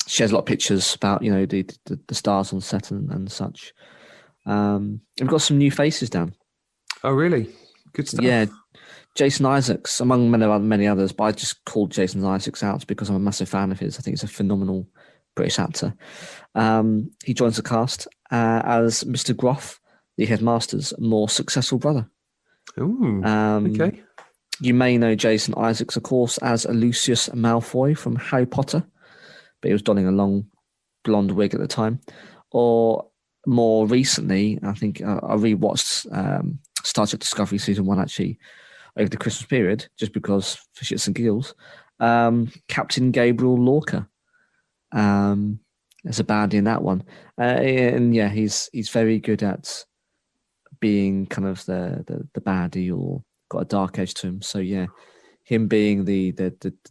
shares a lot of pictures about the stars on set and such. We've got some new faces, Dan. Oh, really? Good stuff. Yeah. Jason Isaacs, among many others, but I just called Jason Isaacs out because I'm a massive fan of his. I think he's a phenomenal British actor. He joins the cast as Mr. Groff, the headmaster's more successful brother. Ooh, okay. You may know Jason Isaacs, of course, as Lucius Malfoy from Harry Potter, but he was donning a long blonde wig at the time. Or more recently, I think I rewatched Star Trek Discovery Season 1, actually, over the Christmas period, just because for shits and giggles. Captain Gabriel Lorca as a baddie in that one. And yeah, he's very good at being kind of the baddie or got a dark edge to him. So yeah, him being the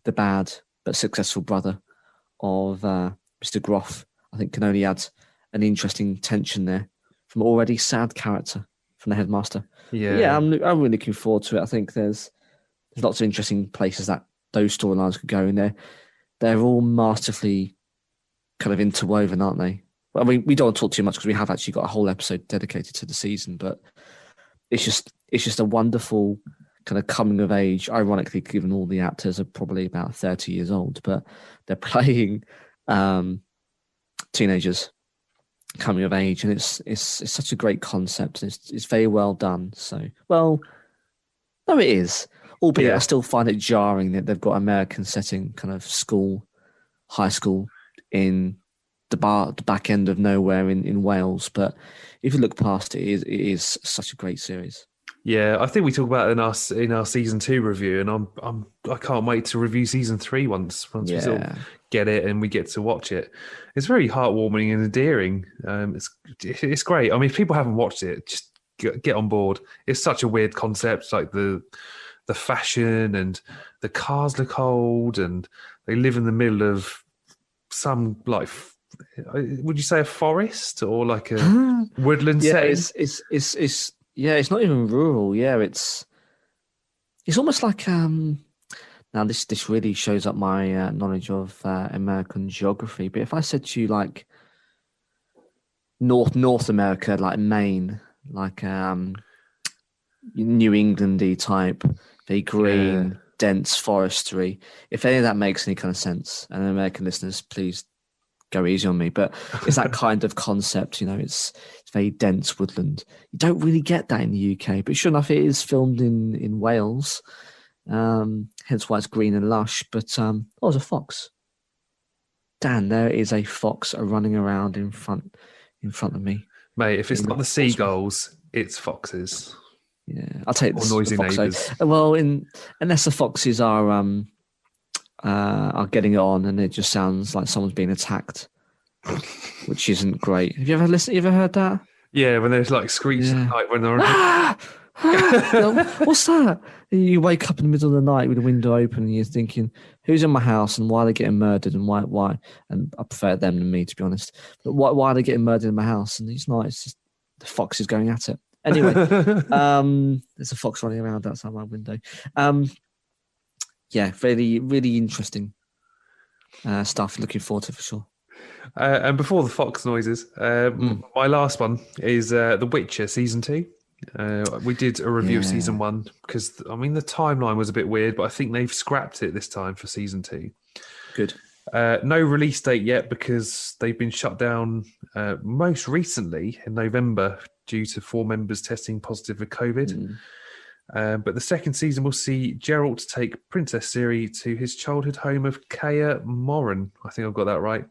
bad but successful brother of Mr. Groff, I think can only add an interesting tension there from already sad character from the headmaster. Yeah, I'm really looking forward to it. I think there's lots of interesting places that those storylines could go in there. They're all masterfully kind of interwoven, aren't they? Well, I mean, we don't want to talk too much because we have actually got a whole episode dedicated to the season, but it's just a wonderful kind of coming of age. Ironically, given all the actors are probably about 30 years old, but they're playing teenagers coming of age, and it's such a great concept. It's very well done. So, well, no, it is. Albeit, I still find it jarring that they've got American setting, kind of high school in the back end of nowhere in Wales. But if you look past it, it is such a great series. Yeah, I think we talk about it in our season 2 review, and I can't wait to review season 3 once we sort of get it and we get to watch it. It's very heartwarming and endearing. It's great. I mean, if people haven't watched it, just get on board. It's such a weird concept, like the fashion and the cars look old, and they live in the middle of some like, would you say a forest or like a woodland Yeah, setting? it's not even rural. Yeah, it's almost like now this really shows up my knowledge of American geography. But if I said to you like North America, like Maine, like New Englandy type, very Yeah. green, dense forestry. If any of that makes any kind of sense, and American listeners, please go easy on me. But it's that kind of concept, it's very dense woodland. You don't really get that in the UK, but sure enough, it is filmed in Wales. Hence why it's green and lush. But there's a fox. Dan, there is a fox running around in front of me. Mate, if it's In not the Portsmouth. seagulls, it's foxes. Yeah, I'll take Or this. noisy the fox. neighbours. Well, unless the foxes are getting it on, and it just sounds like someone's being attacked, which isn't great. Have you ever listened? You ever heard that? Yeah, when there's like screeches Yeah. at night when they're on. What's that? You wake up in the middle of the night with the window open, and you're thinking, "Who's in my house, and why are they getting murdered, and why?" And I prefer them than me, to be honest. But why are they getting murdered in my house? And it's not. It's just the fox is going at it. Anyway, there's a fox running around outside my window. Yeah, really, really interesting stuff. Looking forward to it for sure. And before the fox noises, my last one is The Witcher Season 2. We did a review of Season 1 because, the timeline was a bit weird, but I think they've scrapped it this time for Season 2. Good. No release date yet because they've been shut down most recently in November due to 4 members testing positive for COVID. But the second season will see Geralt take Princess Ciri to his childhood home of Kaer Morhen. I think I've got that right.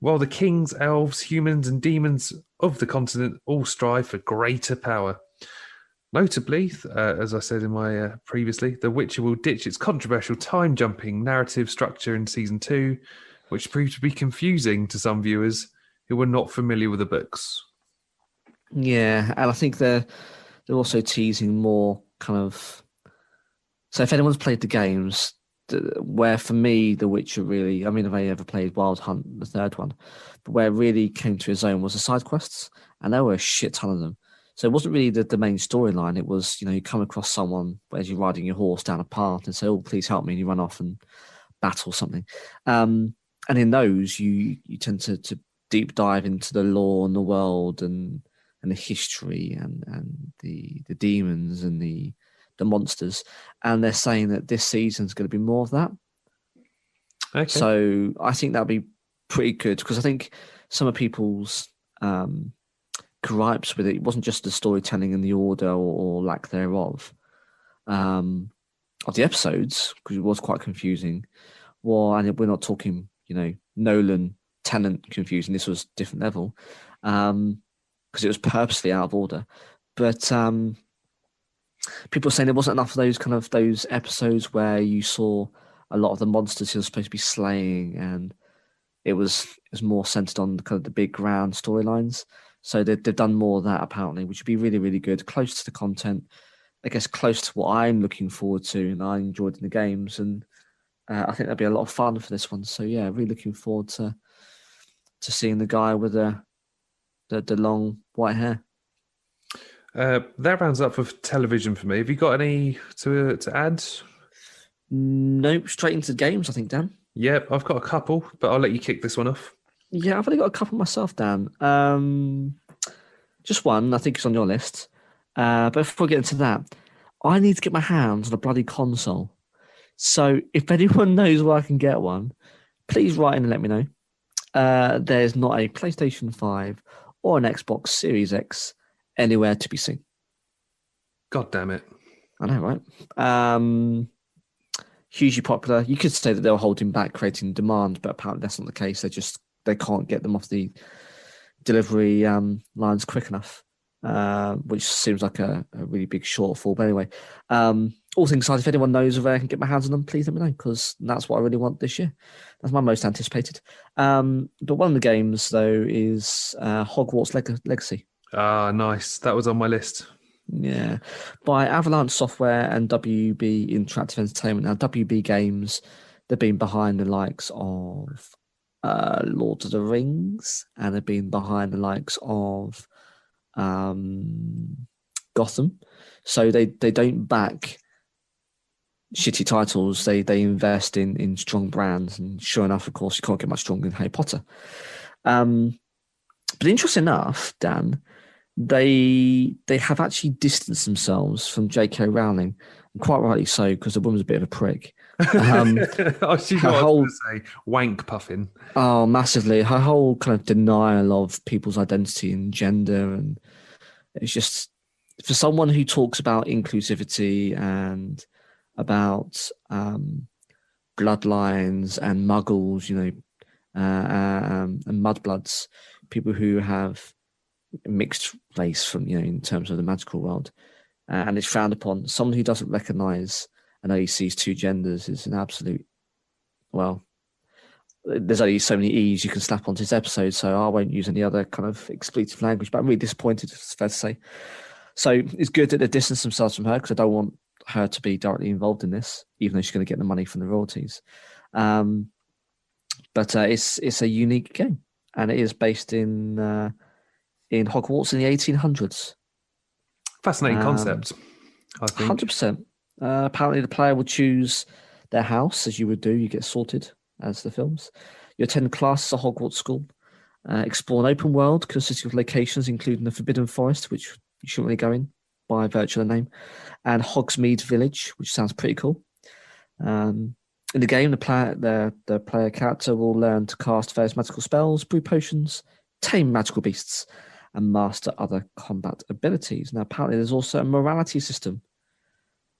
While the kings, elves, humans, and demons of the continent all strive for greater power. Notably, as I said in my previously, The Witcher will ditch its controversial time-jumping narrative structure in Season 2, which proved to be confusing to some viewers who were not familiar with the books. Yeah, and I think they're also teasing more kind of. So if anyone's played the games, where for me The Witcher really, I've only ever played Wild Hunt, the third one, but where it really came to his own was the side quests, and there were a shit ton of them. So it wasn't really the main storyline. It was, you come across someone as you're riding your horse down a path and say, "Oh, please help me," and you run off and battle something. And in those, you tend to deep dive into the lore and the world and the history and the demons and the monsters. And they're saying that this season's going to be more of that. Okay. So I think that'll be pretty good because I think some of people's gripes with it wasn't just the storytelling and the order or lack thereof of the episodes, because it was quite confusing. Well, and we're not talking, Nolan Tennant confusing. This was different level because it was purposely out of order. But people were saying there wasn't enough of those episodes where you saw a lot of the monsters he was supposed to be slaying, and it was more centered on kind of the big grand storylines. So they've done more of that apparently, which would be really, really good, close to the content. I guess close to what I'm looking forward to, and I enjoyed in the games, and I think that'd be a lot of fun for this one. So yeah, really looking forward to seeing the guy with the long white hair. That rounds up for television for me. Have you got any to add? Nope, straight into games, I think, Dan. Yep, I've got a couple, but I'll let you kick this one off. Yeah, I've only got a couple myself, Dan. Just one, I think it's on your list. But before we get into that, I need to get my hands on a bloody console. So if anyone knows where I can get one, please write in and let me know. There's not a PlayStation 5 or an Xbox Series X anywhere to be seen. God damn it. I know, right? Hugely popular. You could say that they were holding back creating demand, but apparently that's not the case. They can't get them off the delivery lines quick enough, which seems like a really big shortfall. But anyway, all things aside, if anyone knows where I can get my hands on them, please let me know, because that's what I really want this year. That's my most anticipated. But one of the games, though, is Hogwarts Legacy. Ah, nice. That was on my list. Yeah, by Avalanche Software and WB Interactive Entertainment. Now, WB Games, they've been behind the likes of Lord of the Rings, and they've been behind the likes of Gotham. So they don't back shitty titles. They invest in strong brands, and sure enough, of course, you can't get much stronger than Harry Potter. But interesting enough, Dan, they have actually distanced themselves from J.K. Rowling, and quite rightly so, because the woman's a bit of a prick. Oh, she's her what I whole was going to say. Wank puffin. Oh, massively. Her whole kind of denial of people's identity and gender, and it's just for someone who talks about inclusivity and about bloodlines and muggles, and mudbloods, people who have mixed race from, in terms of the magical world, and it's frowned upon. Someone who doesn't recognise and only sees two genders is an absolute, well, there's only so many E's you can slap onto this episode, so I won't use any other kind of expletive language, but I'm really disappointed, it's fair to say. So it's good that they distance themselves from her, because I don't want her to be directly involved in this, even though she's going to get the money from the royalties. But it's a unique game, and it is based in Hogwarts in the 1800s. Fascinating concept, I think. 100%. Apparently, the player will choose their house, as you would do. You get sorted as the films. You attend classes at Hogwarts School. Explore an open world consisting of locations, including the Forbidden Forest, which you shouldn't really go in by virtue of the name, and Hogsmeade Village, which sounds pretty cool. In the game, the player character will learn to cast various magical spells, brew potions, tame magical beasts, and master other combat abilities. Now, apparently, there's also a morality system,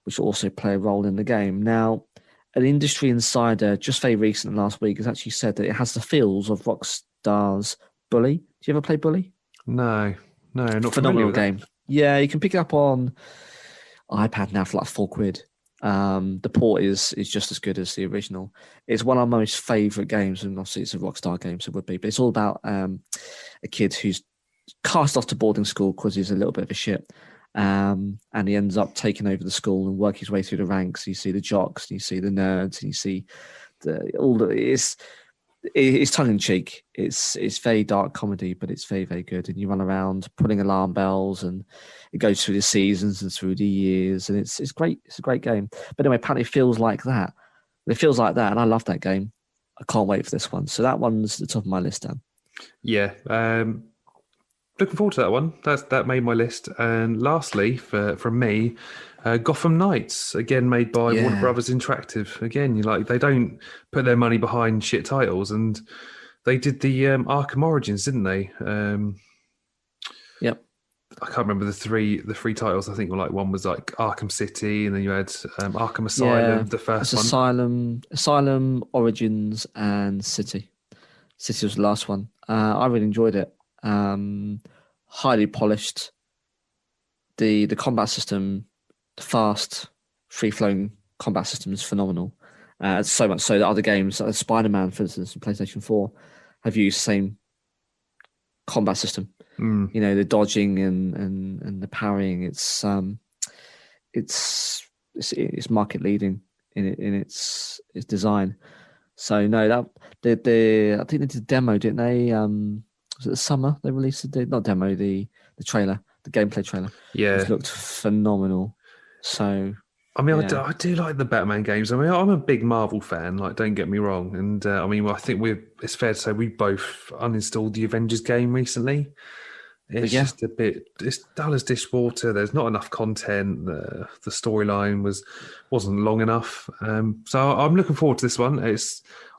which will also play a role in the game. Now, an industry insider just very recent last week has actually said that it has the feels of Rockstar's Bully. Do you ever play Bully? No, not Phenomenal familiar game. Yeah, you can pick it up on iPad now for like £4. The port is just as good as the original. It's one of my most favourite games, and obviously it's a Rockstar game, so it would be. But it's all about a kid who's cast off to boarding school because he's a little bit of a shit. And he ends up taking over the school and working his way through the ranks. You see the jocks, and you see the nerds, and you see it's tongue in cheek. It's very dark comedy, but it's very, very good. And you run around putting alarm bells, and it goes through the seasons and through the years, and it's great. It's a great game. But anyway, apparently it feels like that. It feels like that, and I love that game. I can't wait for this one. So that one's at the top of my list, Dan. Yeah. Looking forward to that one. That made my list. And lastly, from me, Gotham Knights, again made by Warner Brothers Interactive. Again, they don't put their money behind shit titles, and they did the Arkham Origins, didn't they? Yep. I can't remember the three titles. I think one was like Arkham City, and then you had Arkham Asylum, the first one. Asylum, Origins, and City. City was the last one. I really enjoyed it. Highly polished. The combat system, the fast, free-flowing combat system is phenomenal. So much so that other games, like Spider-Man, for instance, and PlayStation 4, have used the same combat system. The dodging and the parrying. It's market leading in its design. So no, I think they did a demo, didn't they? Was it the summer they released the trailer, the gameplay trailer? Yeah, it looked phenomenal. So I mean, yeah. I do like the Batman games. I mean, I'm a big Marvel fan. Don't get me wrong. And I think it's fair to say we both uninstalled the Avengers game recently. It's just it's dull as dishwater. There's not enough content. The storyline wasn't long enough. So I'm looking forward to this one.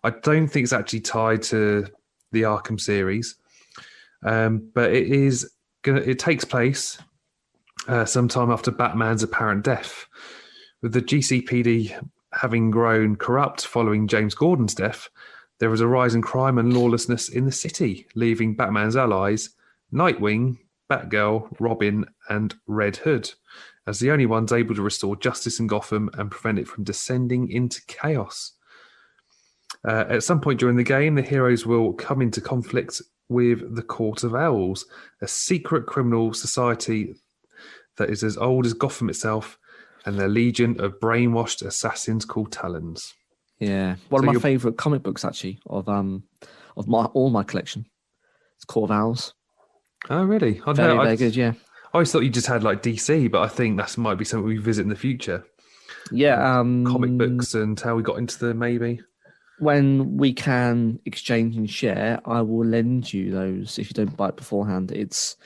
I don't think it's actually tied to the Arkham series, but it takes place sometime after Batman's apparent death, with the GCPD having grown corrupt following James Gordon's death. There is a rise in crime and lawlessness in the city, leaving Batman's allies, Nightwing, Batgirl, Robin, and Red Hood, as the only ones able to restore justice in Gotham and prevent it from descending into chaos. At some point during the game, the heroes will come into conflict with the Court of Owls, a secret criminal society that is as old as Gotham itself, and their legion of brainwashed assassins called Talons. Yeah, one So of my favourite comic books actually of my collection. It's Court of Owls. Oh, really? Very, very good. Yeah, I always thought you just had like DC, but I think that might be something we visit in the future. yeah. Comic books and how we got into them, maybe. When we can exchange and share, I will lend you those if you don't buy it beforehand. It's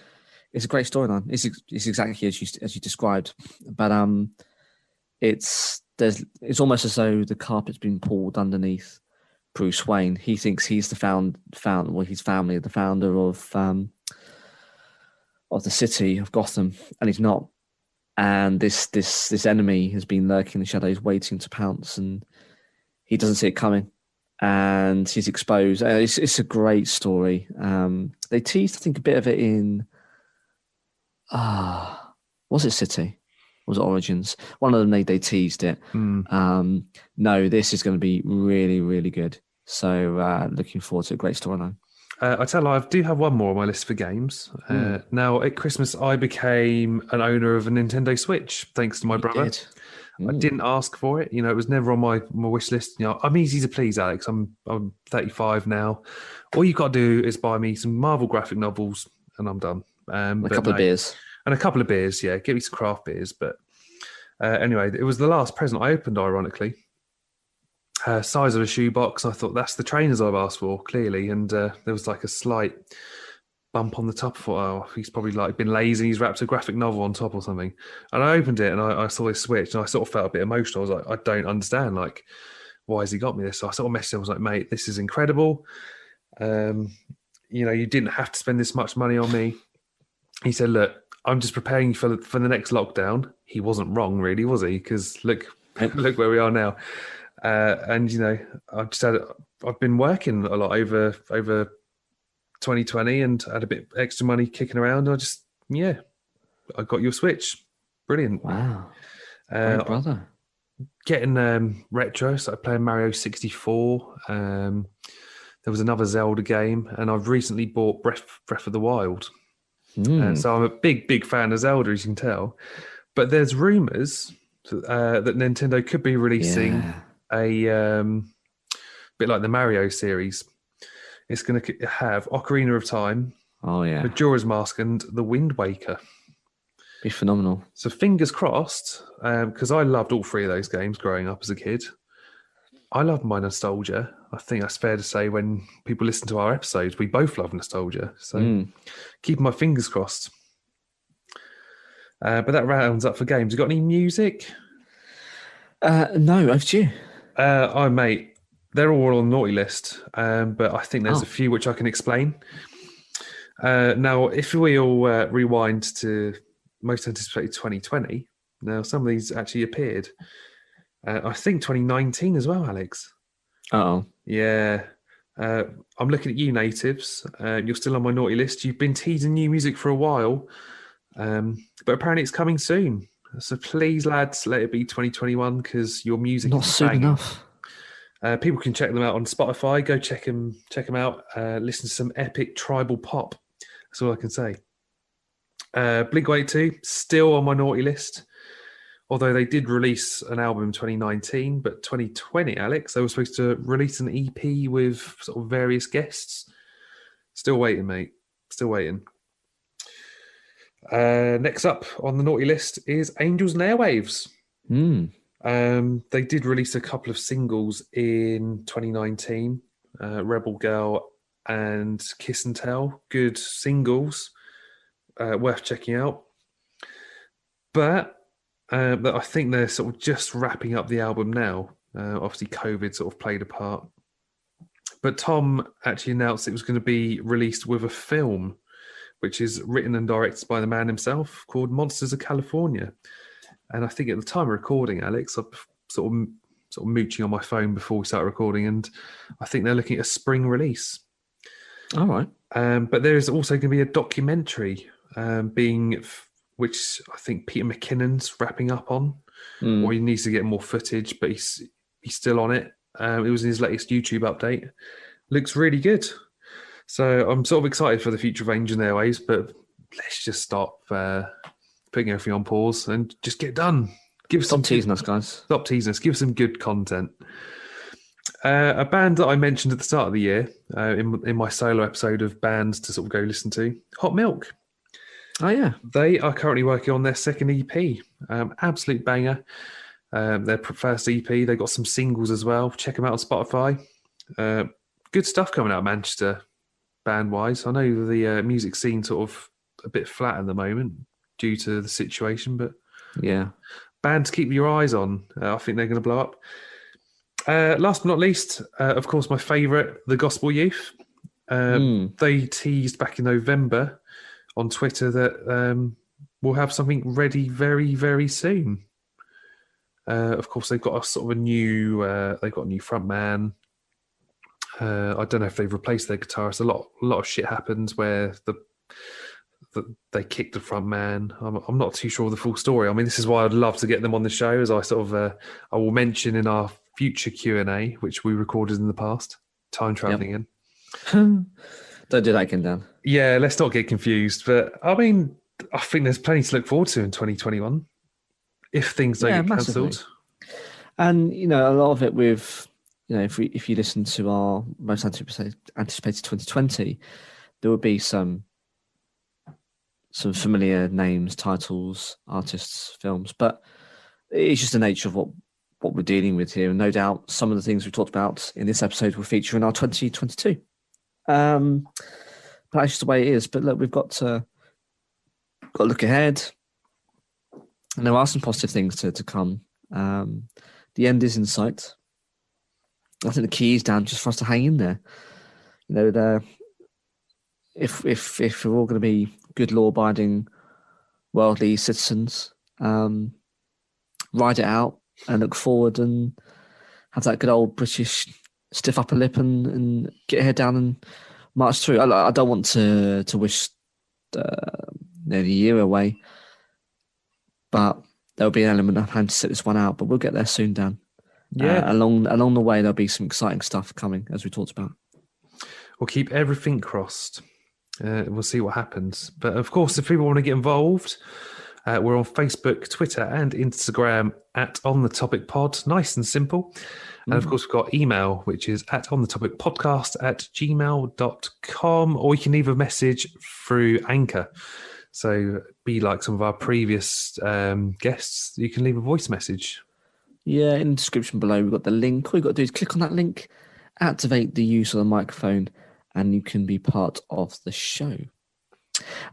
a great storyline. It's exactly as you described, but it's almost as though the carpet's been pulled underneath Bruce Wayne. He thinks he's his family, the founder of the city of Gotham, and he's not. And this enemy has been lurking in the shadows, waiting to pounce, and he doesn't see it coming, and he's exposed. It's a great story. They teased, I think, a bit of it in was it City? Was it Origins? One of them they teased it. No, this is going to be really, really good. So looking forward to a great storyline. I tell you, I do have one more on my list for games. Now, at Christmas, I became an owner of a Nintendo Switch, thanks to my brother. I didn't ask for it. It was never on my wish list. I'm easy to please, Alex. I'm 35 now. All you've got to do is buy me some Marvel graphic novels, and I'm done. A couple of beers. And a couple of beers, yeah. Give me some craft beers. But anyway, it was the last present I opened, ironically. Size of a shoebox. I thought, that's the trainers I've asked for, clearly. And there was like a slight bump on the top. I thought, he's probably like been lazy. He's wrapped a graphic novel on top or something. And I opened it and I saw this Switch and I sort of felt a bit emotional. I was like, I don't understand. Like, why has he got me this? So I sort of messaged him. I was like, mate, this is incredible. You didn't have to spend this much money on me. He said, look, I'm just preparing you for the next lockdown. He wasn't wrong, really, was he? Because look where we are now. And I've been working a lot over 2020 and had a bit extra money kicking around. I got your Switch. Brilliant. Wow. Great brother. Getting retro, started playing Mario 64. There was another Zelda game, and I've recently bought Breath of the Wild. So I'm a big fan of Zelda, as you can tell. But there's rumours that Nintendo could be releasing a bit like the Mario series. It's going to have Ocarina of Time, Majora's Mask, and The Wind Waker. Be phenomenal. So fingers crossed, because I loved all three of those games growing up as a kid. I love my nostalgia. I think that's fair to say when people listen to our episodes, we both love nostalgia. So keeping my fingers crossed. But that rounds up for games. You got any music? No, over to you. Mate, they're all on the naughty list, but I think there's a few which I can explain. Now, if we all rewind to most anticipated 2020, now some of these actually appeared. I think 2019 as well, Alex. Oh, yeah. I'm looking at you, natives. You're still on my naughty list. You've been teasing new music for a while, but apparently it's coming soon. So please, lads, let it be 2021 because your music not is soon banging. enough. People can check them out on Spotify. Go check them out. Listen to some epic tribal pop. That's all I can say. Blink-182 still on my naughty list. Although they did release an album in 2019, but 2020, Alex, they were supposed to release an EP with sort of various guests. Still waiting, mate. Still waiting. Next up on the naughty list is Angels and Airwaves. They did release a couple of singles in 2019, Rebel Girl and Kiss and Tell. Good singles, worth checking out. But I think they're sort of just wrapping up the album now. Obviously, COVID sort of played a part. But Tom actually announced it was going to be released with a film, which is written and directed by the man himself, called Monsters of California. And I think at the time of recording, Alex, I'm sort of mooching on my phone before we start recording, and I think they're looking at a spring release. All right. But there is also going to be a documentary which I think Peter McKinnon's wrapping up on, or he needs to get more footage, but he's still on it. It was in his latest YouTube update. Looks really good. So I'm sort of excited for the future of Angel Airways, but let's just stop putting everything on pause and just get done. Stop teasing us, guys. Stop teasing us. Give some good content. A band that I mentioned at the start of the year in my solo episode of bands to sort of go listen to, Hot Milk. Oh, yeah. They are currently working on their second EP. Absolute banger. Their first EP. They got some singles as well. Check them out on Spotify. Good stuff coming out of Manchester, band-wise. I know the music scene sort of a bit flat at the moment due to the situation, but yeah, band to keep your eyes on. I think they're going to blow up. Last but not least, of course, my favourite, the Gospel Youth. They teased back in November on Twitter that we'll have something ready very, very soon. Of course, they've got a new front man. I don't know if they've replaced their guitarist. A lot of shit happens where they kicked the front man. I'm not too sure of the full story. I mean, this is why I'd love to get them on the show, as I I will mention in our future Q&A, which we recorded in the past. Time traveling in. Don't do that again, Dan. Yeah, let's not get confused. But I mean, I think there's plenty to look forward to in 2021 if things don't get cancelled. And a lot of it with if you listen to our most anticipated 2020, there would be some familiar names, titles, artists, films, but it's just the nature of what we're dealing with here. And no doubt some of the things we talked about in this episode will feature in our 2022. But that's just the way it is. But look, we've got to look ahead. And there are some positive things to come. The end is in sight. I think the key is down just for us to hang in there. If we're all going to be good law-abiding, worldly citizens, ride it out and look forward and have that good old British stiff upper lip and get your head down and march through. I don't want to wish the year away, but there'll be an element of having to sit this one out. But we'll get there soon, Dan. Yeah. Along the way, there'll be some exciting stuff coming, as we talked about. We'll keep everything crossed. We'll see what happens. But of course, if people want to get involved, we're on Facebook, Twitter, and Instagram at On The Topic Pod. Nice and simple. And of course, we've got email, which is at onthetopicpodcast@gmail.com, or you can leave a message through Anchor. So be like some of our previous guests, you can leave a voice message. Yeah, in the description below, we've got the link. All you've got to do is click on that link, activate the use of the microphone, and you can be part of the show.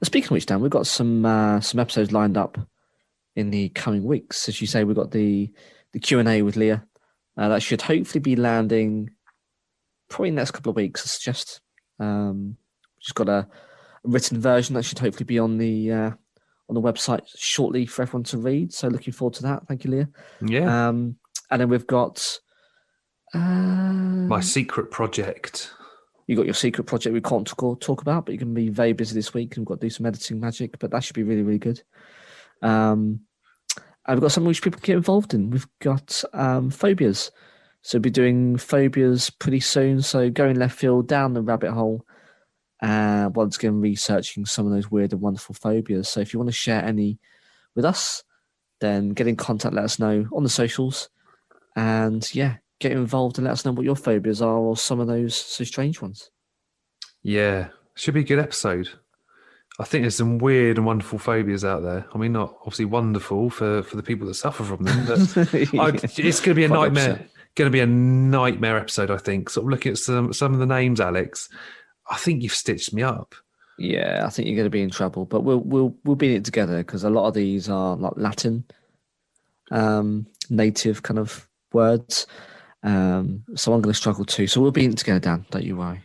Speaking of which, Dan, we've got some episodes lined up in the coming weeks. As you say, we've got the Q&A with Leah. That should hopefully be landing probably in the next couple of weeks, I suggest. Just got a written version that should hopefully be on the website shortly for everyone to read. So looking forward to that. Thank you, Leah. Yeah. And then we've got my secret project. You got your secret project we can't talk about, but you're going to be very busy this week and we've got to do some editing magic, but that should be really, really good. And we've got something which people can get involved in. We've got phobias. So we'll be doing phobias pretty soon. So going left field, down the rabbit hole, once again researching some of those weird and wonderful phobias. So if you want to share any with us, then get in contact, let us know on the socials. And yeah, get involved and let us know what your phobias are or some of those so strange ones. Yeah, should be a good episode. I think there's some weird and wonderful phobias out there. I mean, not obviously wonderful for the people that suffer from them, but it's going to be a nightmare. Upset. Going to be a nightmare episode, I think. Sort of looking at some of the names, Alex. I think you've stitched me up. Yeah, I think you're going to be in trouble, but we'll be in it together because a lot of these are like Latin, native kind of words. So I'm going to struggle too. So we'll be in it together, Dan. Don't you worry.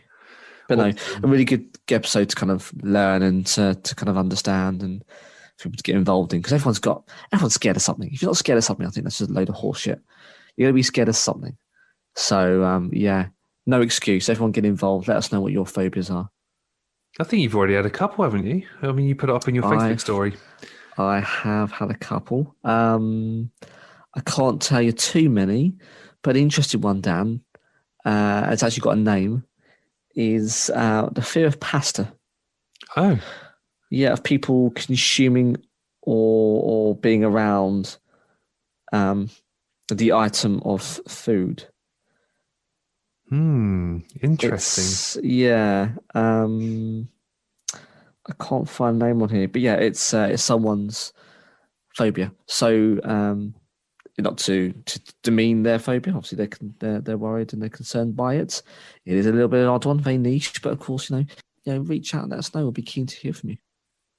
But no, a really good episode to kind of learn and to kind of understand and for people to get involved in because everyone's scared of something. If you're not scared of something, I think that's just a load of horseshit. You're going to be scared of something. So yeah, no excuse. Everyone get involved. Let us know what your phobias are. I think you've already had a couple, haven't you? I mean, you put it up in your Facebook story. I have had a couple. I can't tell you too many, but an interesting one, Dan. It's actually got a name. is the fear of pasta. Oh. Yeah, of people consuming or being around the item of food. Interesting. I can't find a name on here, but yeah, it's someone's phobia. So not to demean their phobia. Obviously, they're worried and they're concerned by it. It is a little bit of an odd one, very niche, but of course, reach out and let us know. We'll be keen to hear from you.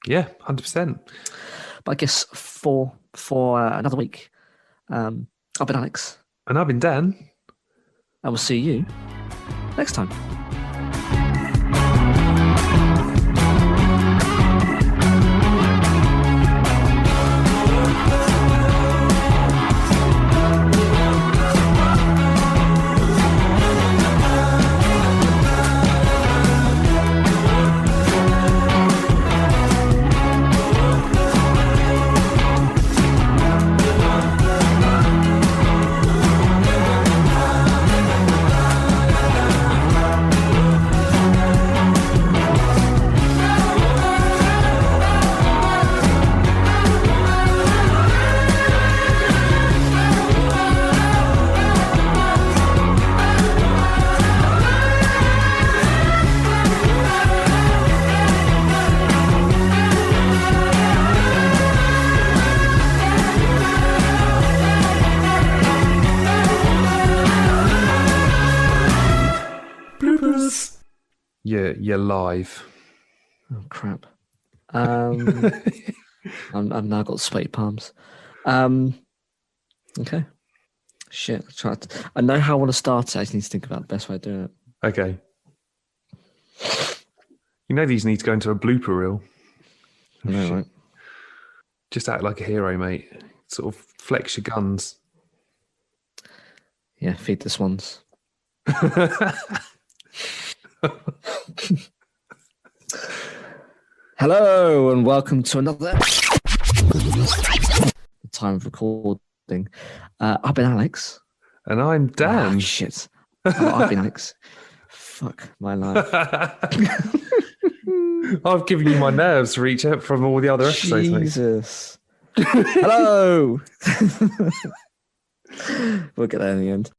Yeah, 100%. But I guess for another week, I've been Alex, and I've been Dan. I will see you next time. You're live. Oh crap! I've now got sweaty palms. Okay. Shit. I know how I want to start it. I just need to think about the best way of doing it. Okay. These need to go into a blooper reel. I know, right? Just act like a hero, mate. Sort of flex your guns. Yeah, feed the swans. Hello and welcome to another time of recording. I've been Alex. And I'm Dan. Oh, shit. I've been Alex. Fuck my life. I've given you my nerves to reach out from all the other episodes, Jesus. Hello. We'll get there in the end.